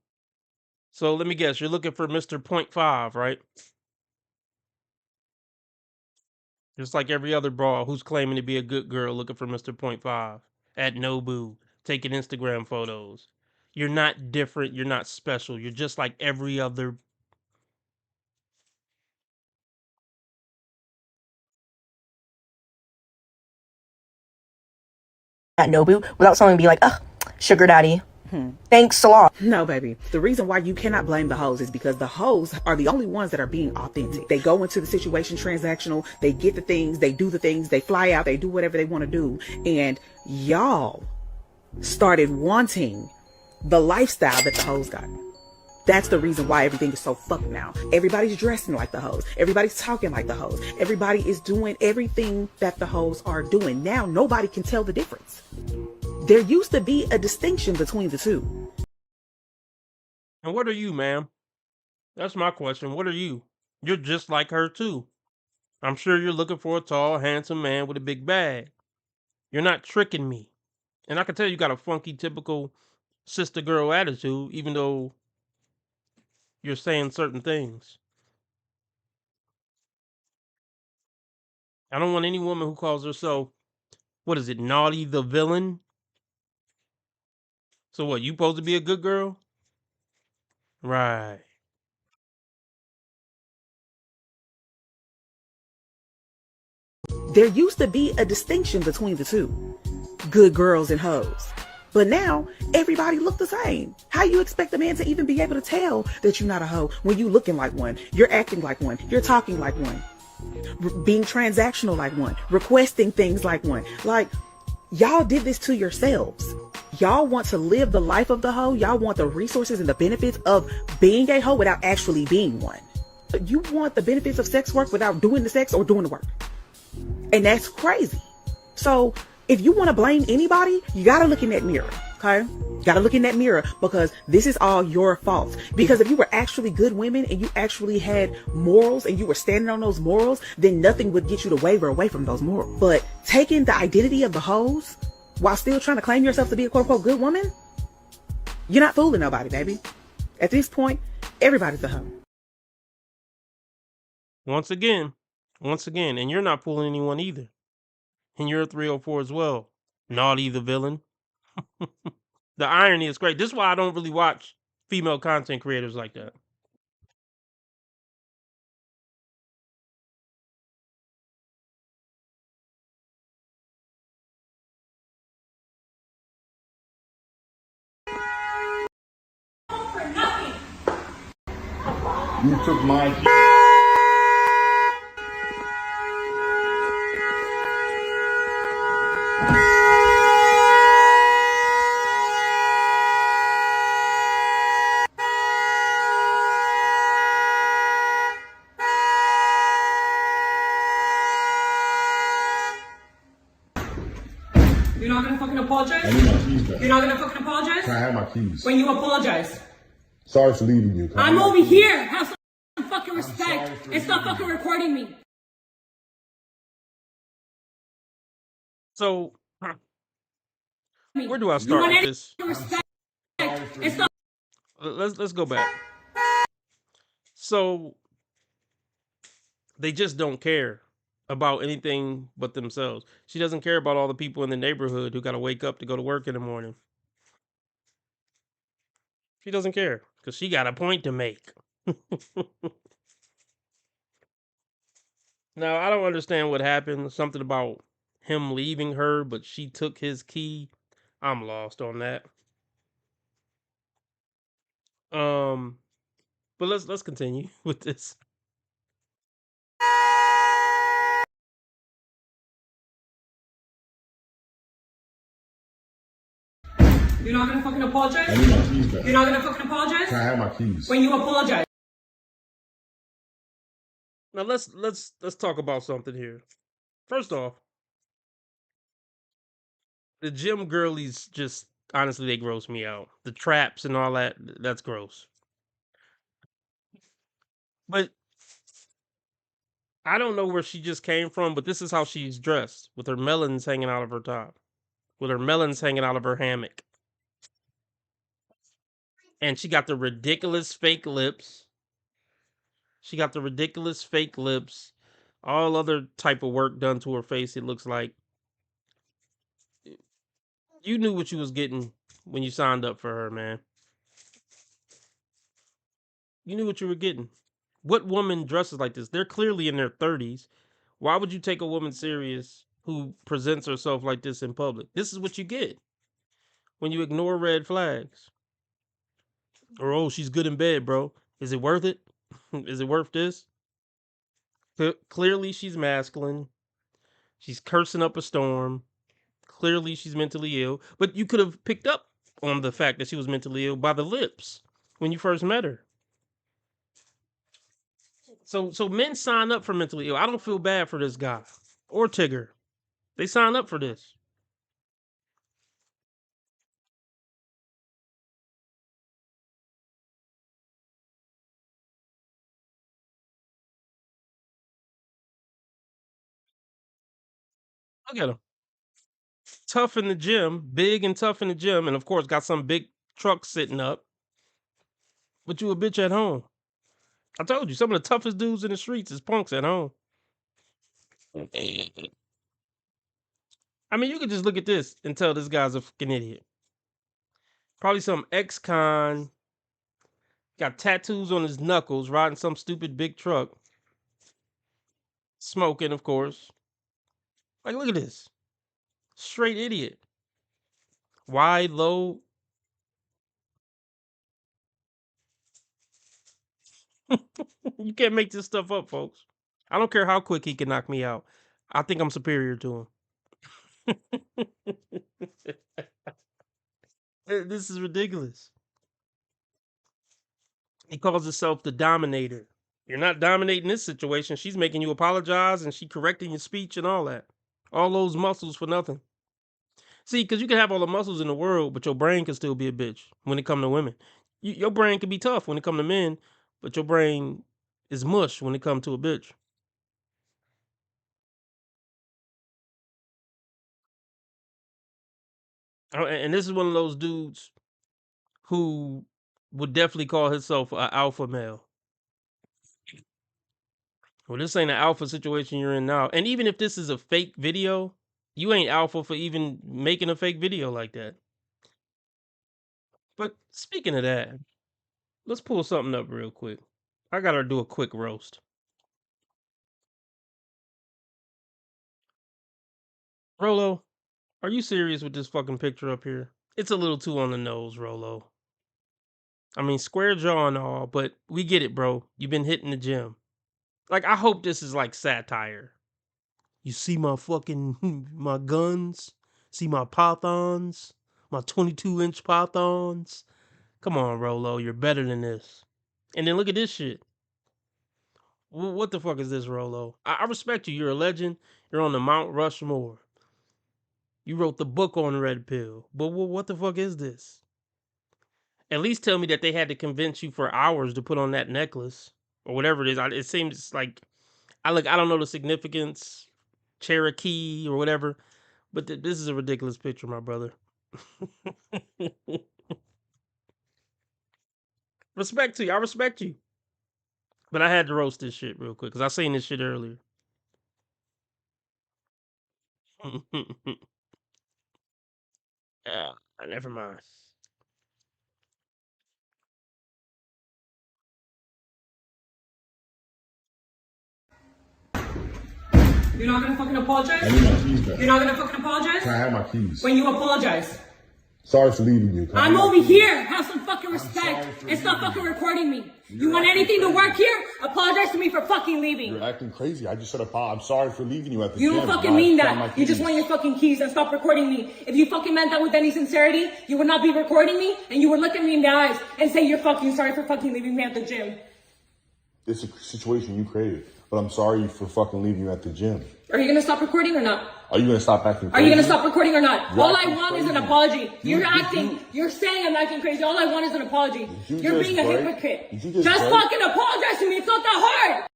So let me guess, you're looking for Mr. 0.5, right? Just like every other bra who's claiming to be a good girl looking for Mr. 0.5 at Nobu, taking Instagram photos. You're not different. You're not special. You're just like every other. at Nobu without someone being like, oh, sugar daddy. Thanks a lot. No, baby. The reason why you cannot blame the hoes is because the hoes are the only ones that are being authentic. They go into the situation transactional, they get the things, they do the things, they fly out, they do whatever they want to do. And y'all started wanting the lifestyle that the hoes got. That's the reason why everything is so fucked now. Everybody's dressing like the hoes. Everybody's talking like the hoes. Everybody is doing everything that the hoes are doing. Now nobody can tell the difference. There used to be a distinction between the two. And what are you, ma'am? That's my question. What are you? You're just like her, too. I'm sure you're looking for a tall, handsome man with a big bag. You're not tricking me. And I can tell you got a funky, typical sister girl attitude, even though you're saying certain things. I don't want any woman who calls herself, what is it, Naughty the villain? So what? You supposed to be a good girl? Right. There used to be a distinction between the two, good girls and hoes. But now everybody look the same. How you expect a man to even be able to tell that you're not a hoe when you looking like one, you're acting like one, you're talking like one, being transactional like one, requesting things like one? Like, y'all did this to yourselves. Y'all want to live the life of the hoe. Y'all want the resources and the benefits of being a hoe without actually being one. You want the benefits of sex work without doing the sex or doing the work. And that's crazy. So if you want to blame anybody, you got to look in that mirror. Okay? You got to look in that mirror, because this is all your fault. Because if you were actually good women and you actually had morals and you were standing on those morals, then nothing would get you to waver away from those morals. But taking the identity of the hoes while still trying to claim yourself to be a quote unquote good woman, you're not fooling nobody, baby. At this point, everybody's a hoe. Once again, and you're not fooling anyone either. And you're a 304 as well. Naughty the villain. The irony is great. This is why I don't really watch female content creators like that. You took my You're not gonna fucking apologize? I need my keys back. You're not gonna fucking apologize? Can I have my keys? When you apologize. Sorry for leaving you. Can I I'm have my over keys? here. Have some fucking respect. And stop fucking recording me. So, where do I start with this? Respect. And stop. Let's go back. So, they just don't care about anything but themselves. She doesn't care about all the people in the neighborhood who got to wake up to go to work in the morning. She doesn't care because she got a point to make. Now, I don't understand what happened. Something about him leaving her, but she took his key. I'm lost on that. But let's continue with this. You're not gonna fucking apologize? I need my keys back. You're not gonna fucking apologize? Can I have my keys? When you apologize. Now let's talk about something here. First off, the gym girlies just honestly they gross me out. The traps and all that's gross. But I don't know where she just came from, but this is how she's dressed, with her melons hanging out of her top, with her melons hanging out of her hammock. And she got the ridiculous fake lips. All other type of work done to her face, it looks like. You knew what you was getting when you signed up for her, man. You knew what you were getting. What woman dresses like this? They're clearly in their 30s. Why would you take a woman serious who presents herself like this in public? This is what you get when you ignore red flags. Or, oh, she's good in bed, bro. Is it worth it? Is it worth this? Clearly, she's masculine. She's cursing up a storm. Clearly, she's mentally ill. But you could have picked up on the fact that she was mentally ill by the lips when you first met her. So men sign up for mentally ill. I don't feel bad for this guy or Tigger. They sign up for this. Look at him. Tough in the gym, big and tough in the gym, and of course got some big truck sitting up. But you a bitch at home. I told you, some of the toughest dudes in the streets is punks at home. I mean, you could just look at this and tell this guy's a fucking idiot. Probably some ex-con. Got tattoos on his knuckles, riding some stupid big truck. Smoking, of course. Like, look at this. Straight idiot. Wide, low. You can't make this stuff up, folks. I don't care how quick he can knock me out. I think I'm superior to him. This is ridiculous. He calls himself the Dominator. You're not dominating this situation. She's making you apologize and she correcting your speech and all that. All those muscles for nothing. See, because you can have all the muscles in the world, but your brain can still be a bitch when it comes to women. Your brain can be tough when it comes to men, but your brain is mush when it comes to a bitch. And this is one of those dudes who would definitely call himself an alpha male. Well, this ain't an alpha situation you're in now. And even if this is a fake video, you ain't alpha for even making a fake video like that. But speaking of that, let's pull something up real quick. I gotta do a quick roast. Rolo, are you serious with this fucking picture up here? It's a little too on the nose, Rolo. I mean, square jaw and all, but we get it, bro. You've been hitting the gym. Like, I hope this is like satire. You see my fucking, my guns? See my pythons? My 22-inch pythons? Come on, Rolo, you're better than this. And then look at this shit. What the fuck is this, Rolo? I respect you. You're a legend. You're on the Mount Rushmore. You wrote the book on Red Pill. But what the fuck is this? At least tell me that they had to convince you for hours to put on that necklace. Or whatever it is. It seems like... I don't know the significance. Cherokee or whatever. But this is a ridiculous picture, my brother. Respect to you. I respect you. But I had to roast this shit real quick because I seen this shit earlier. Never mind. You're not gonna fucking apologize? I need my keys back. You're not gonna fucking apologize? Can I have my keys? When you apologize. Sorry for leaving you. I'm over here. Have some fucking respect and stop fucking recording me. You want anything to work here? Apologize to me for fucking leaving. You're acting crazy. I just said I'm sorry for leaving you at the You gym. don't fucking mean that. You just want your fucking keys and stop recording me. If you fucking meant that with any sincerity, you would not be recording me and you would look at me in the eyes and say you're fucking sorry for fucking leaving me at the gym. It's a situation you created, but I'm sorry for fucking leaving you at the gym. Are you gonna stop recording or not? Are you gonna stop acting Are crazy? you gonna stop recording or not? You're All I acting want is crazy. an apology. You're saying I'm acting crazy. All I want is an apology. You're being a hypocrite. Just fucking apologize to me. It's not that hard.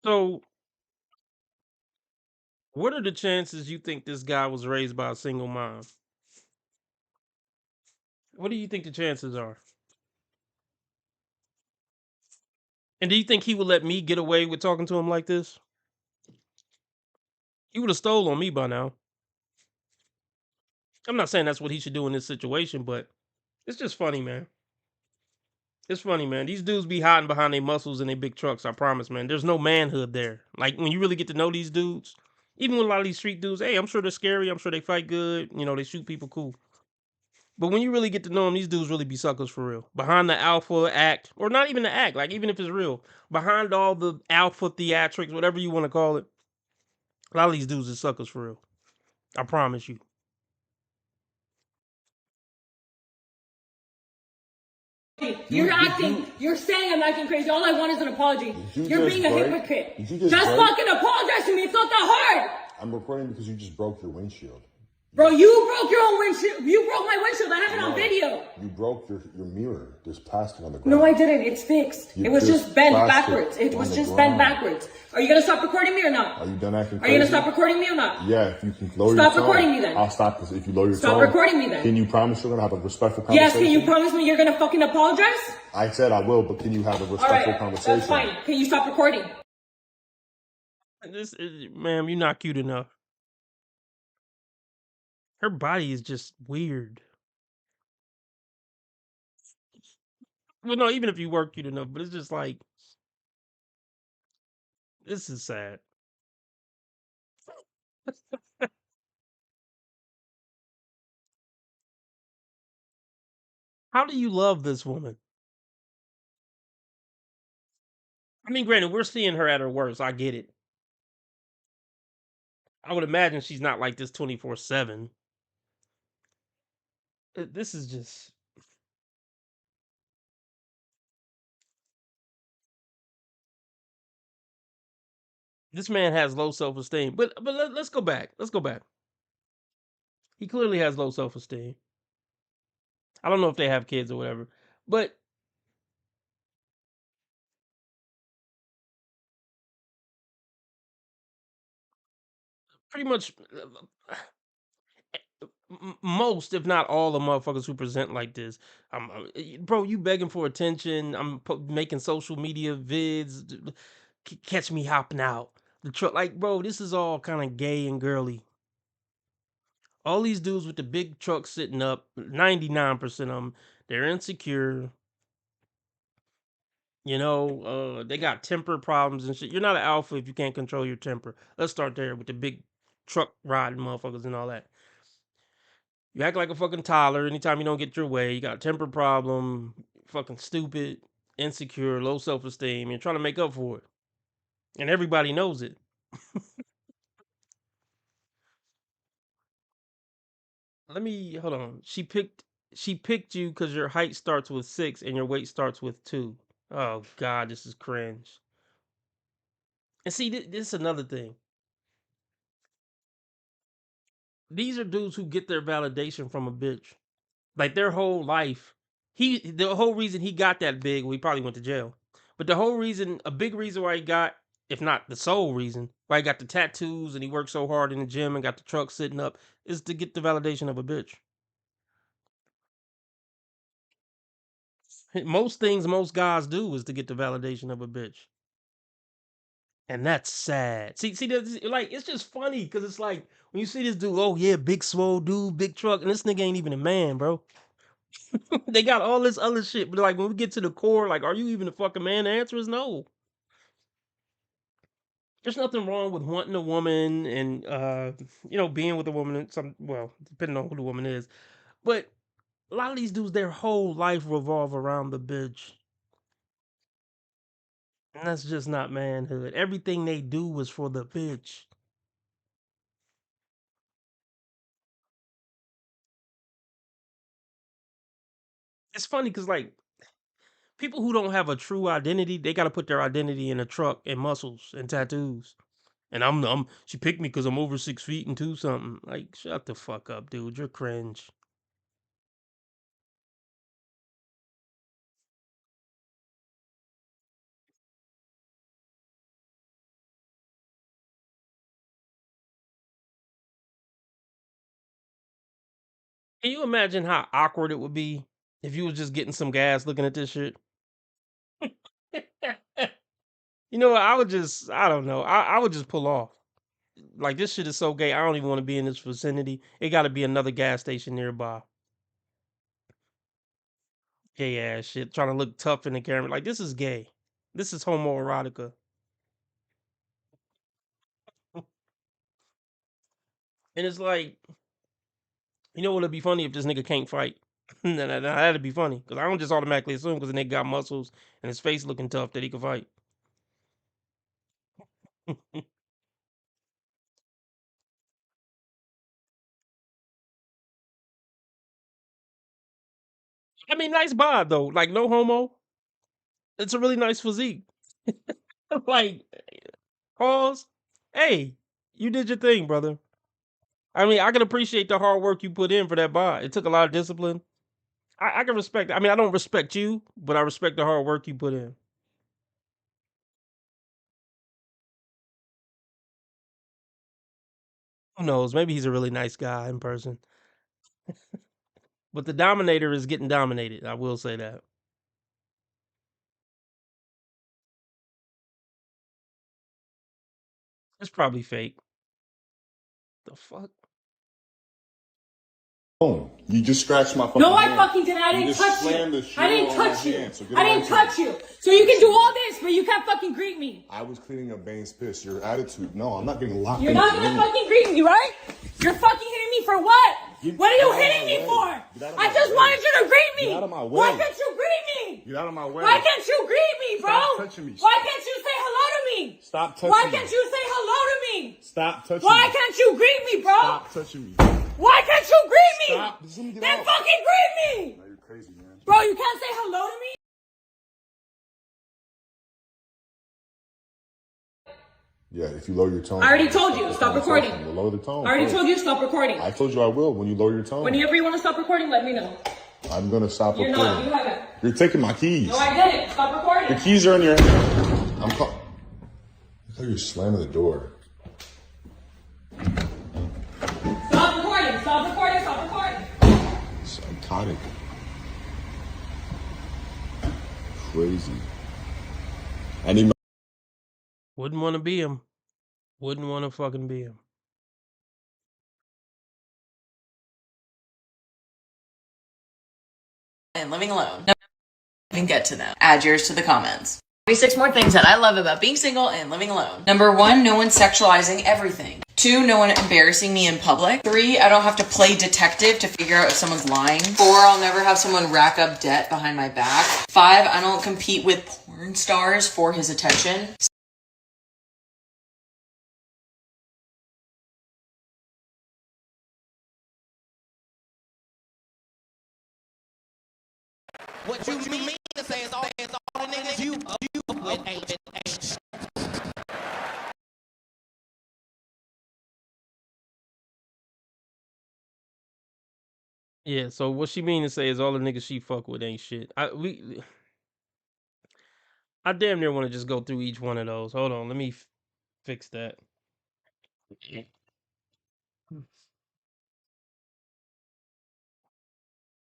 So, what are the chances you think this guy was raised by a single mom? What do you think the chances are? And do you think he would let me get away with talking to him like this? He would have stole on me by now. I'm not saying that's what he should do in this situation, but it's just funny, man. It's funny, man. These dudes be hiding behind their muscles and their big trucks, I promise, man. There's no manhood there. Like, when you really get to know these dudes, even with a lot of these street dudes, hey, I'm sure they're scary. I'm sure they fight good. You know, they shoot people cool. But when you really get to know them, these dudes really be suckers for real. Behind the alpha act, or not even the act, like even if it's real, behind all the alpha theatrics, whatever you want to call it, a lot of these dudes are suckers for real. I promise you. You're saying I'm acting crazy. All I want is an apology. You're being a hypocrite. Just break? fucking apologize to me. It's not that hard. I'm recording because you just broke your windshield. Bro, you broke your own windshield. You broke my windshield. I have it on video. You broke your mirror. There's plastic on the ground. No, I didn't. It's fixed. It was just bent backwards. It was just bent backwards. Are you gonna stop recording me or not? Are you done acting Are crazy? you gonna stop recording me or not? Yeah, if you can lower Stop your tone. recording me then. I'll stop this if you lower your tone. Stop recording me then. Can you promise you're gonna have a respectful Yes, conversation? can you promise me you're gonna fucking apologize? I said I will, but can you have a All respectful right, conversation? that's fine. Can you stop recording? Ma'am, you're not cute enough. Her body is just weird. Well, no, even if you work cute enough, but it's just like this is sad. How do you love this woman? I mean, granted, we're seeing her at her worst. I get it. I would imagine she's not like this 24/7. This is just this man has low self-esteem. But let's go back. Let's go back. He clearly has low self-esteem. I don't know if they have kids or whatever, but pretty much most, if not all, the motherfuckers who present like this, bro, you begging for attention. I'm making social media vids. Catch me hopping out the truck, like, bro. This is all kind of gay and girly. All these dudes with the big trucks sitting up, 99% of them, they're insecure. You know, they got temper problems and shit. You're not an alpha if you can't control your temper. Let's start there with the big truck riding motherfuckers and all that. You act like a fucking toddler anytime you don't get your way. You got a temper problem, fucking stupid, insecure, low self-esteem. You're trying to make up for it. And everybody knows it. Let me hold on. She picked you because your height starts with 6 and your weight starts with 2. Oh god, this is cringe. And see, this is another thing. These are dudes who get their validation from a bitch. Like their whole life. The whole reason he got that big, well, he probably went to jail. But the whole reason, a big reason why he got, if not the sole reason, why he got the tattoos and he worked so hard in the gym and got the truck sitting up, is to get the validation of a bitch. Most things most guys do is to get the validation of a bitch. And that's sad. See, like, it's just funny because it's like when you see this dude, oh yeah, big swole dude, big truck, and this nigga ain't even a man, bro. They got all this other shit, but like when we get to the core, like, are you even a fucking man? The answer is no. There's nothing wrong with wanting a woman and being with a woman and depending on who the woman is. But a lot of these dudes, their whole life revolve around the bitch. And that's just not manhood. Everything they do was for the bitch. It's funny because like people who don't have a true identity, they got to put their identity in a truck and muscles and tattoos. And she picked me because I'm over 6 feet and 2 something. Like, shut the fuck up, dude. You're cringe. Can you imagine how awkward it would be if you was just getting some gas looking at this shit? You know what? I don't know. I would just pull off. Like, this shit is so gay. I don't even want to be in this vicinity. It got to be another gas station nearby. Gay ass shit. Trying to look tough in the camera. Like, this is gay. This is homoerotica. And it's like, you know what'd be funny if this nigga can't fight? That'd be funny. Because I don't just automatically assume because the nigga got muscles and his face looking tough that he can fight. I mean, nice bod though. Like, no homo. It's a really nice physique. Like, pause. Hey, you did your thing, brother. I mean, I can appreciate the hard work you put in for that bod. It took a lot of discipline. I can respect it. I mean, I don't respect you, but I respect the hard work you put in. Who knows? Maybe he's a really nice guy in person. But the Dominator is getting dominated. I will say that. It's probably fake. The fuck? Oh, you just scratched my fucking No, I hand. fucking didn't. I You didn't just touch slammed you. the shit I didn't on my touch you. hand, so get I away didn't from touch me. you. So you can do all this, but you can't fucking greet me. I was cleaning up Bane's piss. Your attitude. No, I'm not getting locked You're in. not gonna fucking greet me, right? You're fucking hitting me for what? What are you hitting me for? I just wanted you to greet me. Get out of my way. Why can't you greet me? Get out of my way. Why can't you greet me, bro? Stop touching me. Why can't you say hello to me? Stop touching Why me. can't you say hello to me? Stop touching Why me. can't you greet me, bro? Stop touching me. Why can't you greet me? Stop. Just let me get Then out. fucking greet me. No, you're crazy, man. Bro, you can't say hello to me? Yeah, if you lower your tone. I already told you, stop recording. Lower the tone. I already first. told you to stop recording. I told you I will when you lower your tone. Whenever you want to stop recording, let me know. I'm gonna stop You're recording. not. You haven't. You're taking my keys. No, I didn't. Stop recording. The keys are in your hand. I'm call. I thought you were slamming the door. Stop recording. Stop recording. Stop recording. Psychotic. Crazy. I need my. Wouldn't want to be him. Wouldn't want to fucking be him. And living alone. No, even get to them. Add yours to the comments. 36 more things that I love about being single and living alone. Number 1, no one sexualizing everything. 2, no one embarrassing me in public. 3, I don't have to play detective to figure out if someone's lying. 4, I'll never have someone rack up debt behind my back. 5, I don't compete with porn stars for his attention. What you mean to say is all the niggas you with ain't. Yeah, so what she mean to say is all the niggas she fuck with ain't shit. I damn near want to just go through each one of those. Hold on, let me fix that.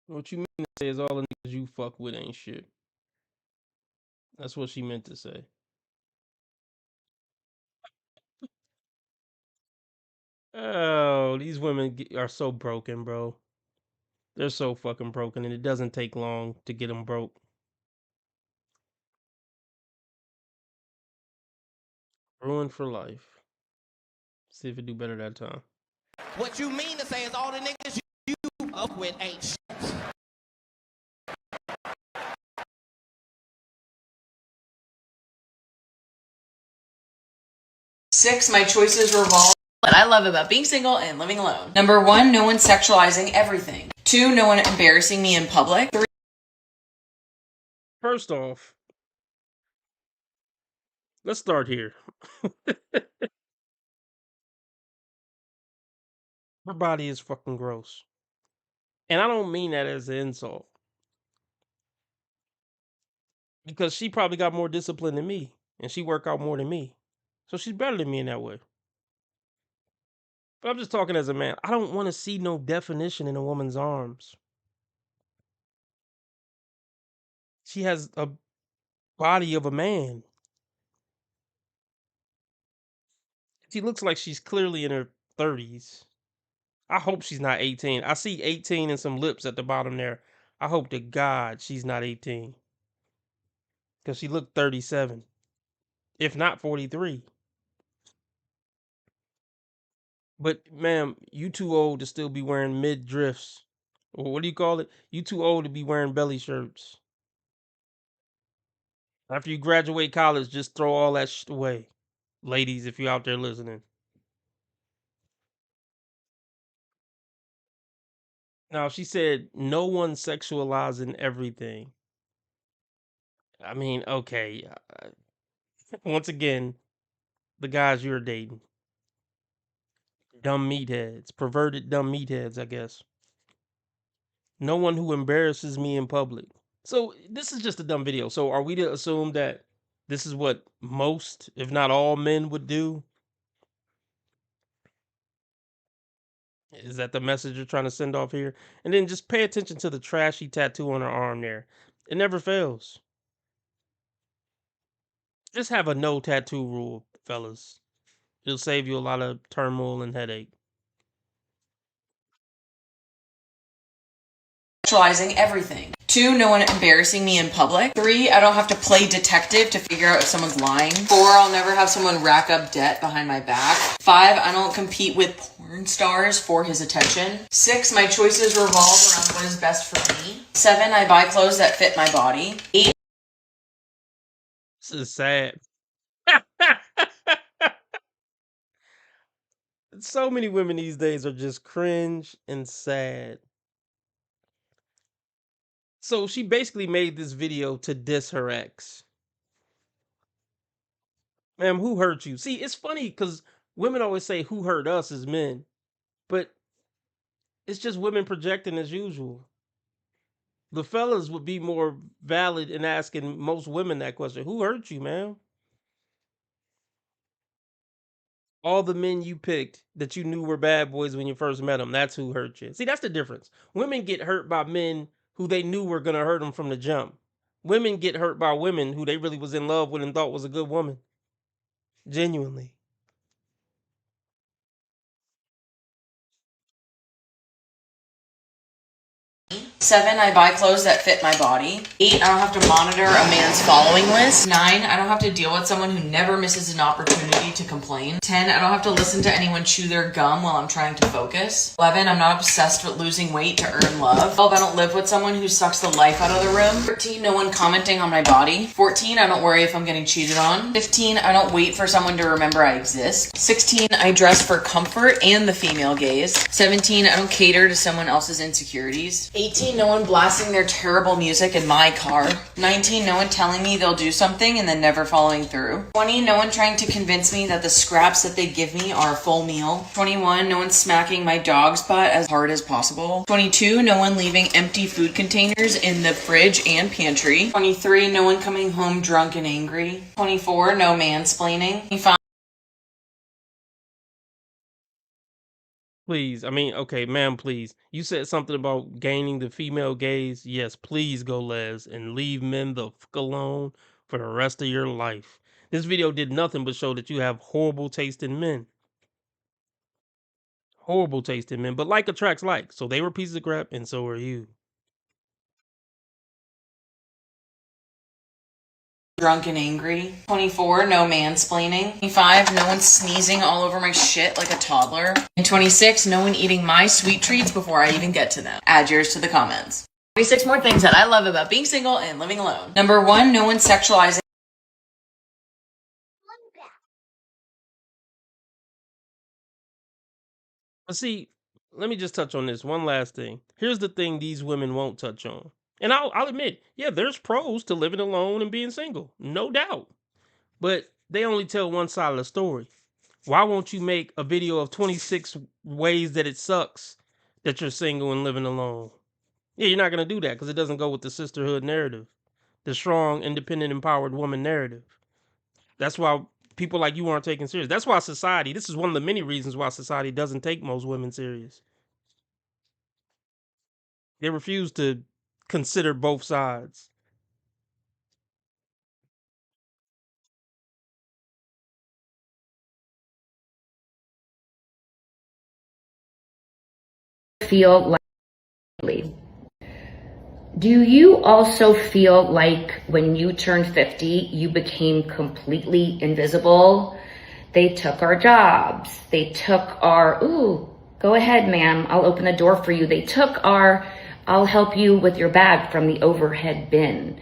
What you mean to say is all the niggas you fuck with ain't shit. That's what she meant to say. Oh, these women are so broken, bro. They're so fucking broken, and it doesn't take long to get them broke. Ruined for life. See if it do better that time. What you mean to say is all the niggas you up with ain't shit. Six, my choices revolve what I love about being single and living alone. Number 1, no one sexualizing everything. 2, no one embarrassing me in public. 3, First off, let's start here. Her body is fucking gross. And I don't mean that as an insult. Because she probably got more discipline than me. And she work out more than me. So she's better than me in that way. But I'm just talking as a man. I don't want to see no definition in a woman's arms. She has a body of a man. She looks like she's clearly in her 30s. I hope she's not 18. I see 18 and some lips at the bottom there. I hope to God she's not 18. Because she looked 37. If not 43. But, ma'am, you too old to still be wearing mid-drifts. Or what do you call it? You too old to be wearing belly shirts. After you graduate college, just throw all that shit away. Ladies, if you're out there listening. Now, she said, no one sexualizing everything. I mean, okay. Once again, the guys you're dating. Dumb meatheads. Perverted dumb meatheads, I guess. No one who embarrasses me in public. So, this is just a dumb video. So, are we to assume that this is what most, if not all men would do? Is that the message you're trying to send off here? And then just pay attention to the trashy tattoo on her arm there. It never fails. Just have a no tattoo rule, fellas. It'll save you a lot of turmoil and headache. sexualizing everything. 2, no one embarrassing me in public. 3, I don't have to play detective to figure out if someone's lying. 4, I'll never have someone rack up debt behind my back. 5, I don't compete with porn stars for his attention. 6, my choices revolve around what is best for me. 7, I buy clothes that fit my body. 8, This is sad. So many women these days are just cringe and sad. So she basically made this video to diss her ex. Ma'am, who hurt you? See, it's funny because women always say who hurt us as men, but it's just women projecting as usual. The fellas would be more valid in asking most women that question. Who hurt you, man? All the men you picked that you knew were bad boys when you first met them, that's who hurt you. See, that's the difference. Women get hurt by men who they knew were going to hurt them from the jump. Women get hurt by women who they really was in love with and thought was a good woman. Genuinely. 7, I buy clothes that fit my body. 8, I don't have to monitor a man's following list. 9, I don't have to deal with someone who never misses an opportunity to complain. 10, I don't have to listen to anyone chew their gum while I'm trying to focus. 11, I'm not obsessed with losing weight to earn love. 12, I don't live with someone who sucks the life out of the room. 13, no one commenting on my body. 14, I don't worry if I'm getting cheated on. 15, I don't wait for someone to remember I exist. 16, I dress for comfort and the female gaze. 17, I don't cater to someone else's insecurities. 18, no one blasting their terrible music in my car. 19, no one telling me they'll do something and then never following through. 20, no one trying to convince me that the scraps that they give me are a full meal. 21, no one smacking my dog's butt as hard as possible. 22, no one leaving empty food containers in the fridge and pantry. 23, no one coming home drunk and angry. 24, no mansplaining. 25, Please, I mean, okay, ma'am, please. You said something about gaining the female gaze. Yes, please go, Les, and leave men the fuck alone for the rest of your life. This video did nothing but show that you have horrible taste in men. Horrible taste in men, but like attracts like. So they were pieces of crap, and so are you. drunk and angry. 24, no mansplaining. 25, no one sneezing all over my shit like a toddler. And 26, no one eating my sweet treats before I even get to them. Add yours to the comments. 26 more things that I love about being single and living alone. Number 1, no one sexualizing. But see, let me just touch on this one last thing. Here's the thing these women won't touch on. And I'll admit, yeah, there's pros to living alone and being single, no doubt. But they only tell one side of the story. Why won't you make a video of 26 ways that it sucks that you're single and living alone? Yeah, you're not going to do that because it doesn't go with the sisterhood narrative, the strong, independent, empowered woman narrative. That's why people like you aren't taken serious. That's why society, this is one of the many reasons why society doesn't take most women serious. They refuse to consider both sides. Feel like, do you also feel like when you turned 50, you became completely invisible? They took our jobs. They took our, ooh, go ahead, ma'am, I'll open the door for you. They took our, I'll help you with your bag from the overhead bin.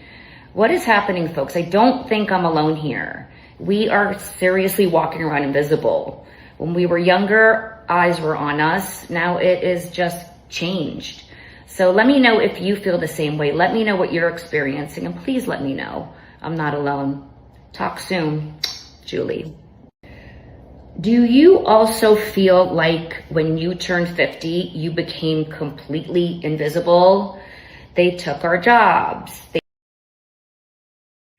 What is happening, folks? I don't think I'm alone here. We are seriously walking around invisible. When we were younger, eyes were on us. Now it is just changed. So let me know if you feel the same way. Let me know what you're experiencing, and please let me know. I'm not alone. Talk soon, Julie. Do you also feel like when you turned 50, you became completely invisible? They took our jobs.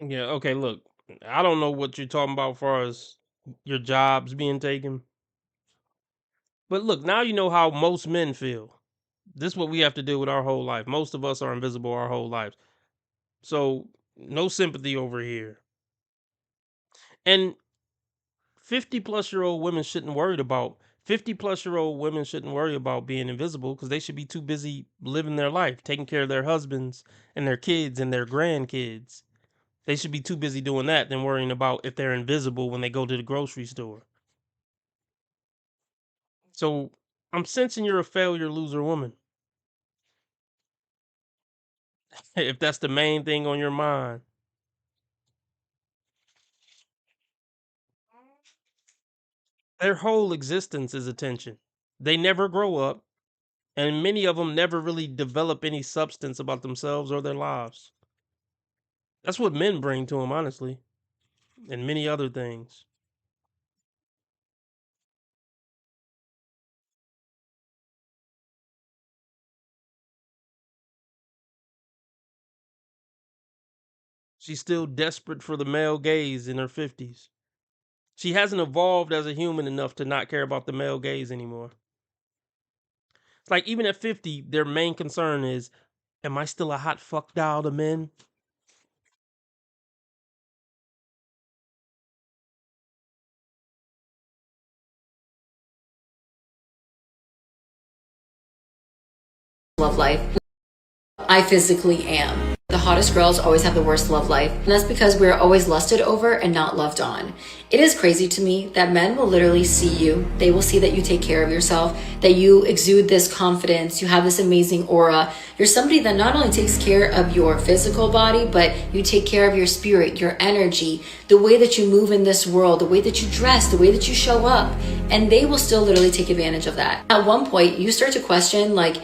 Yeah, okay, look, I don't know what you're talking about as far as your jobs being taken. But look, now you know how most men feel. This is what we have to deal with our whole life. Most of us are invisible our whole lives. So no sympathy over here. And 50 plus year old women shouldn't worry about 50-plus-year-old women shouldn't worry about being invisible because they should be too busy living their life, taking care of their husbands and their kids and their grandkids. They should be too busy doing that than worrying about if they're invisible when they go to the grocery store. So I'm sensing you're a failure loser woman. If that's the main thing on your mind. Their whole existence is attention. They never grow up, and many of them never really develop any substance about themselves or their lives. That's what men bring to them, honestly, and many other things. She's still desperate for the male gaze in her 50s. She hasn't evolved as a human enough to not care about the male gaze anymore. It's like even at 50, their main concern is, am I still a hot fuck doll to men? Love life. I physically am. The hottest girls always have the worst love life, and that's because we're always lusted over and not loved on. It is crazy to me that men will literally see you. They will see that you take care of yourself, that you exude this confidence, you have this amazing aura. You're somebody that not only takes care of your physical body, but you take care of your spirit, your energy, the way that you move in this world, the way that you dress, the way that you show up, and they will still literally take advantage of that. At one point, you start to question, like,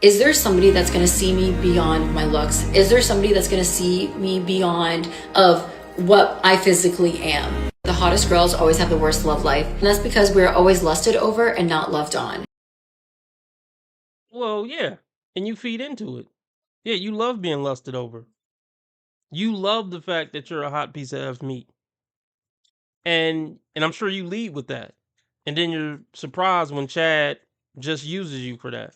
is there somebody that's going to see me beyond my looks? Is there somebody that's going to see me beyond of what I physically am? The hottest girls always have the worst love life, and that's because we're always lusted over and not loved on. Well, yeah, and you feed into it. Yeah, you love being lusted over. You love the fact that you're a hot piece of meat. And I'm sure you lead with that. And then you're surprised when Chad just uses you for that.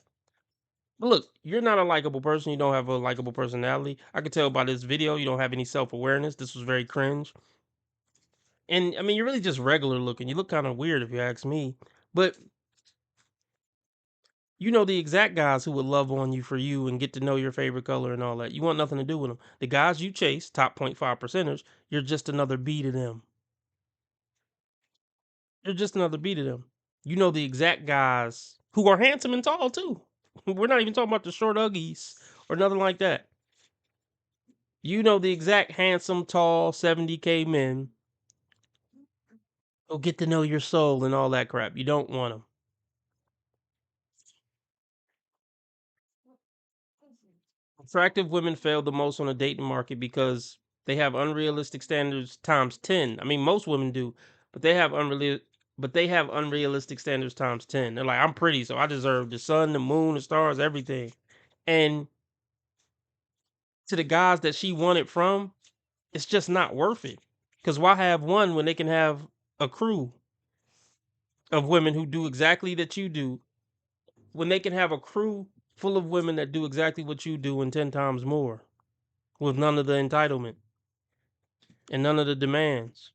But look, you're not a likable person. You don't have a likable personality. I could tell by this video you don't have any self-awareness. This was very cringe. And I mean, you're really just regular looking. You look kind of weird if you ask me. But you know the exact guys who would love on you for you and get to know your favorite color and all that. You want nothing to do with them. The guys you chase, top 0.5%ers, you're just another B to them. You're just another B to them. You know the exact guys who are handsome and tall too. We're not even talking about the short Uggies or nothing like that. You know the exact handsome, tall, 70K men who'll get to know your soul and all that crap. You don't want them. Attractive women fail the most on the dating market because they have unrealistic standards times 10. I mean, most women do, but they have unrealistic standards times 10. They're like, I'm pretty, so I deserve the sun, the moon, the stars, everything. And to the guys that she wanted from, it's just not worth it. Because why have one when they can have a crew of women who do exactly that you do, when they can have a crew full of women that do exactly what you do and 10 times more with none of the entitlement and none of the demands.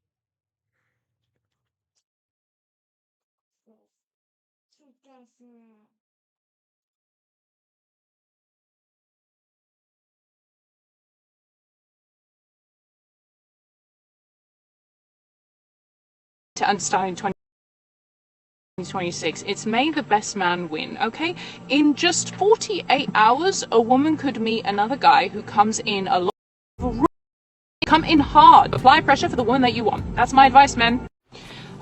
To understand in 2026, it's may the best man win, okay? In just 48 hours, a woman could meet another guy who comes in a lot of come in hard. Apply pressure for the woman that you want. That's my advice, men.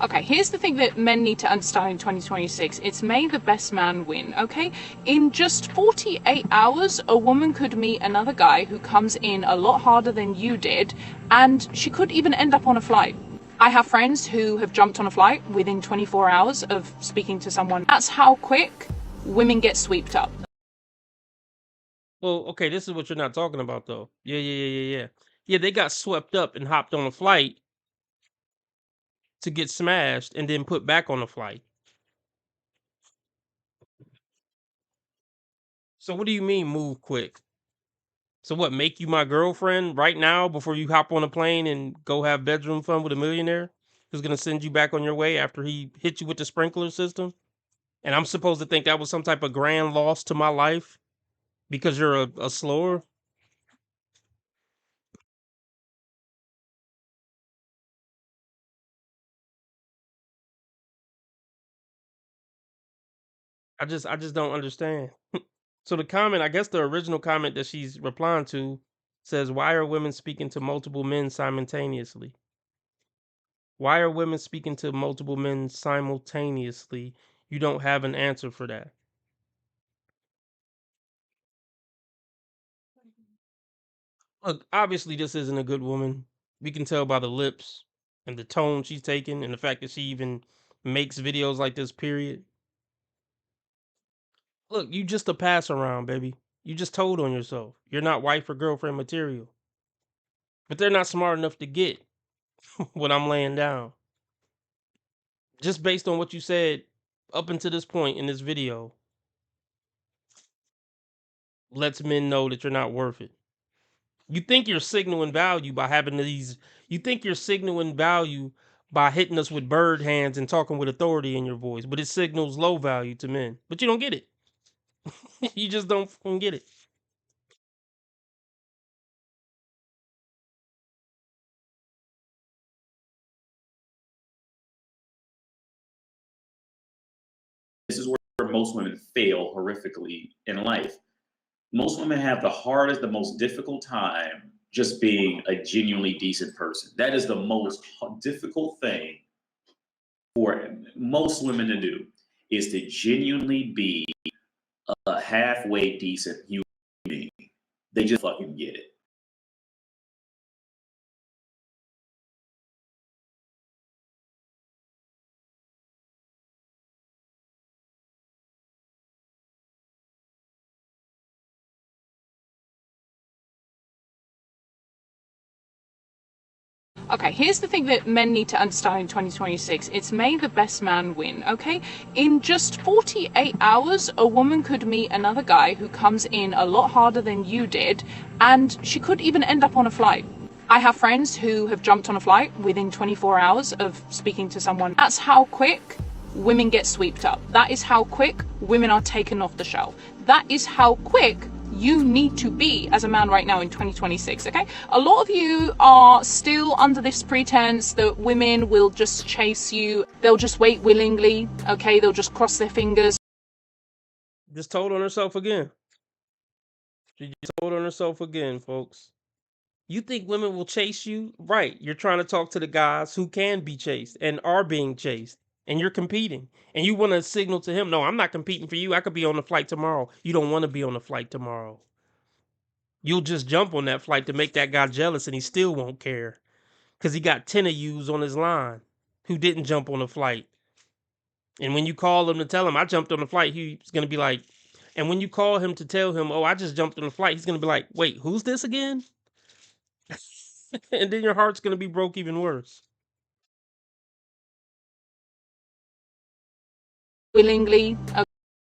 Okay, here's the thing that men need to understand in 2026. It's may the best man win, okay? In just 48 hours, a woman could meet another guy who comes in a lot harder than you did, and she could even end up on a flight. I have friends who have jumped on a flight within 24 hours of speaking to someone. That's how quick women get swept up. Well, okay, this is what you're not talking about, though. Yeah. Yeah, they got swept up and hopped on a flight to get smashed and then put back on the flight. So what do you mean move quick? So what, make you my girlfriend right now before you hop on a plane and go have bedroom fun with a millionaire who's going to send you back on your way after he hit you with the sprinkler system? And I'm supposed to think that was some type of grand loss to my life because you're a slower. I just don't understand. So the comment, I guess the original comment that she's replying to says, why are women speaking to multiple men simultaneously? Why are women speaking to multiple men simultaneously? You don't have an answer for that. Look, obviously this isn't a good woman. We can tell by the lips and the tone she's taking and the fact that she even makes videos like this, period. Look, you just a pass around, baby. You just told on yourself. You're not wife or girlfriend material. But they're not smart enough to get what I'm laying down. Just based on what you said up until this point in this video, lets men know that you're not worth it. You think you're signaling value by having these, you think you're signaling value by hitting us with bird hands and talking with authority in your voice, but it signals low value to men. But you don't get it. You just don't fucking get it. This is where most women fail horrifically in life. Most women have the hardest, the most difficult time just being a genuinely decent person. That is the most difficult thing for most women to do, is to genuinely be a halfway decent human being. They just fucking get it. Okay, here's the thing that men need to understand in 2026. It's may the best man win, okay? In just 48 hours, a woman could meet another guy who comes in a lot harder than you did, and she could even end up on a flight. I have friends who have jumped on a flight within 24 hours of speaking to someone. That's how quick women get swept up. That is how quick women are taken off the shelf. That is how quick you need to be as a man right now in 2026, okay? A lot of you are still under this pretense that women will just chase you. They'll just wait willingly, okay? They'll just cross their fingers. Just told on herself again. She just told on herself again, folks. You think women will chase you? Right. You're trying to talk to the guys who can be chased and are being chased. And you're competing. And you want to signal to him, no, I'm not competing for you. I could be on the flight tomorrow. You don't want to be on the flight tomorrow. You'll just jump on that flight to make that guy jealous and he still won't care. Because he got 10 of yous on his line who didn't jump on the flight. And when you call him to tell him, I jumped on the flight, he's going to be like, and when you call him to tell him, oh, I just jumped on the flight, he's going to be like, wait, who's this again? And then your heart's going to be broke even worse. Willingly,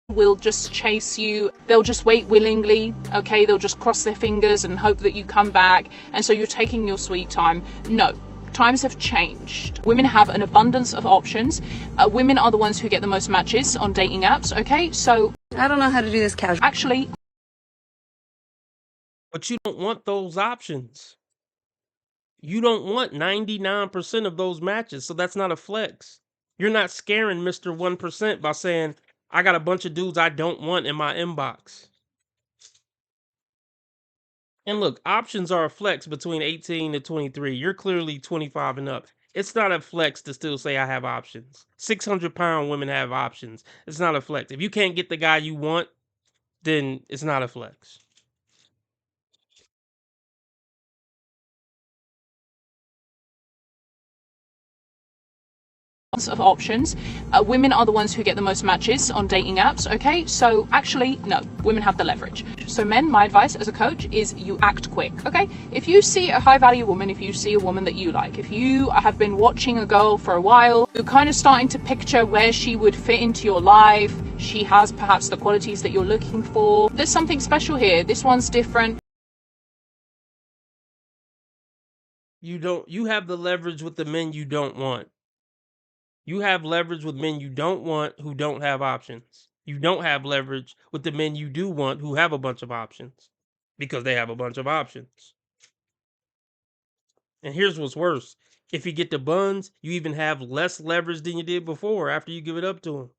will just chase you. They'll just wait willingly, okay? They'll just cross their fingers and hope that you come back. And so you're taking your sweet time. No. Times have changed. Women have an abundance of options. Women are the ones who get the most matches on dating apps, okay? So I don't know how to do this casually. Actually, but you don't want those options. You don't want 99% of those matches, so that's not a flex. You're not scaring Mr. 1% by saying, I got a bunch of dudes I don't want in my inbox. And look, options are a flex between 18 to 23. You're clearly 25 and up. It's not a flex to still say I have options. 600-pound women have options. It's not a flex. If you can't get the guy you want, then it's not a flex. of options. Women are the ones who get the most matches on dating apps, okay? So actually, no, women have the leverage. So men, my advice as a coach is you act quick, okay? If you see a high value woman, if you see a woman that you like, if you have been watching a girl for a while, you're kind of starting to picture where she would fit into your life, she has perhaps the qualities that you're looking for, there's something special here. This one's different. You have the leverage with the men you don't want. You have leverage with men you don't want who don't have options. You don't have leverage with the men you do want who have a bunch of options because they have a bunch of options. And here's what's worse. If you get the buns, you even have less leverage than you did before after you give it up to them.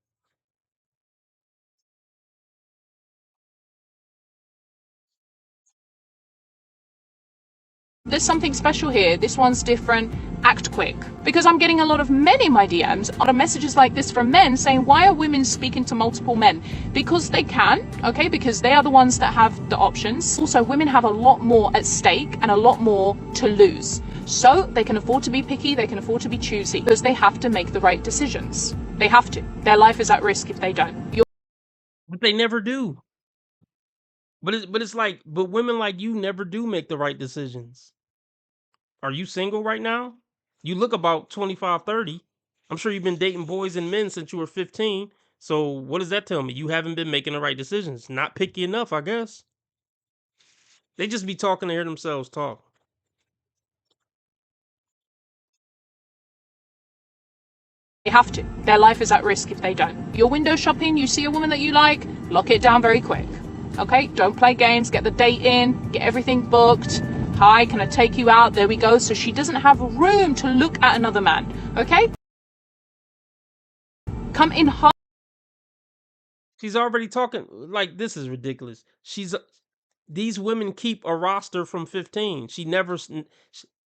There's something special here. This one's different. Act quick. Because I'm getting a lot of men in my DMs, a lot of messages like this from men saying, why are women speaking to multiple men? Because they can, okay? Because they are the ones that have the options. Also, women have a lot more at stake and a lot more to lose. So they can afford to be picky, they can afford to be choosy, because they have to make the right decisions. They have to. Their life is at risk if they don't. But they never do. But it's like, but women like you never do make the right decisions. Are you single right now? You look about 25, 30. I'm sure you've been dating boys and men since you were 15. So what does that tell me? You haven't been making the right decisions. Not picky enough, I guess. They just be talking to hear themselves talk. They have to. Their life is at risk if they don't. You're window shopping, you see a woman that you like, lock it down very quick. Okay? Don't play games, get the date in, get everything booked. Hi, can I take you out? There we go. So she doesn't have room to look at another man. Okay? Come in hard. She's already talking like this is ridiculous. These women keep a roster from 15.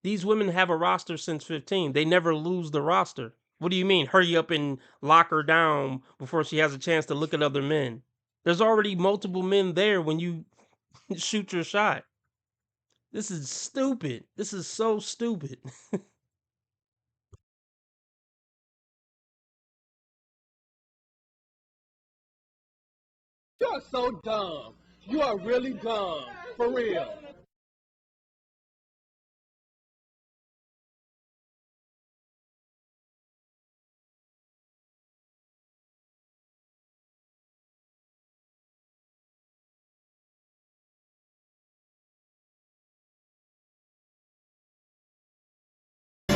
These women have a roster since 15. They never lose the roster. What do you mean? Hurry up and lock her down before she has a chance to look at other men. There's already multiple men there when you shoot your shot. This is stupid. This is so stupid. You're so dumb. You are really dumb. For real.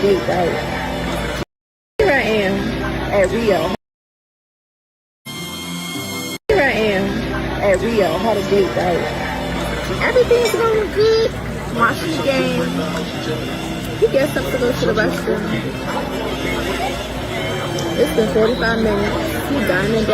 Date right. Here I am at Rio. Here I am at Rio. Had a date right. Everything's going good. Watching the game. He gets up to go to the restroom. It's been 45 minutes. He diamond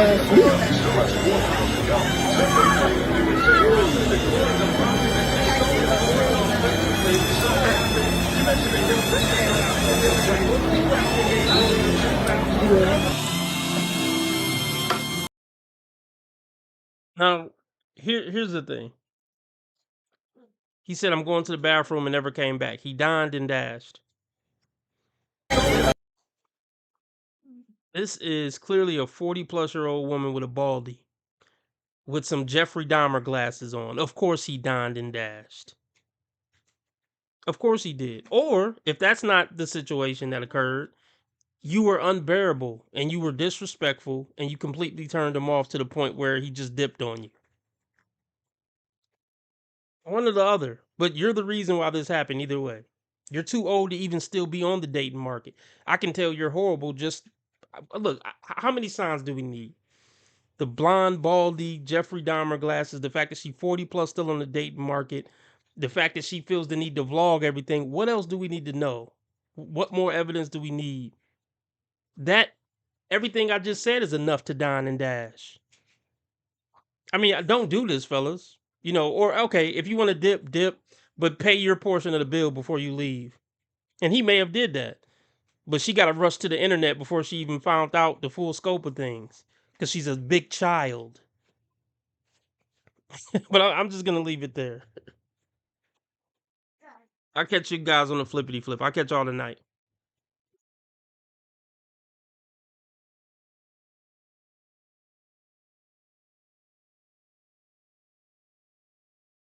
Now, here's the thing. He said, I'm going to the bathroom and never came back. He dined and dashed. This is clearly a 40-plus-year-old woman with a baldy. With some Jeffrey Dahmer glasses on. Of course he dined and dashed. Of course he did. Or, if that's not the situation that occurred, you were unbearable and you were disrespectful and you completely turned him off to the point where he just dipped on you. One or the other. But you're the reason why this happened either way. You're too old to even still be on the dating market. I can tell you're horrible. Just look, how many signs do we need? The blonde, baldy, Jeffrey Dahmer glasses, the fact that she's 40 plus still on the dating market, the fact that she feels the need to vlog everything. What else do we need to know? What more evidence do we need? That everything I just said is enough to dine and dash. I mean, don't do this, fellas. You know, or okay, if you want to dip, but pay your portion of the bill before you leave. And he may have did that. But she got to rush to the internet before she even found out the full scope of things. Because she's a big child. But I'm just going to leave it there. I'll catch you guys on the flippity flip. I'll catch y'all tonight.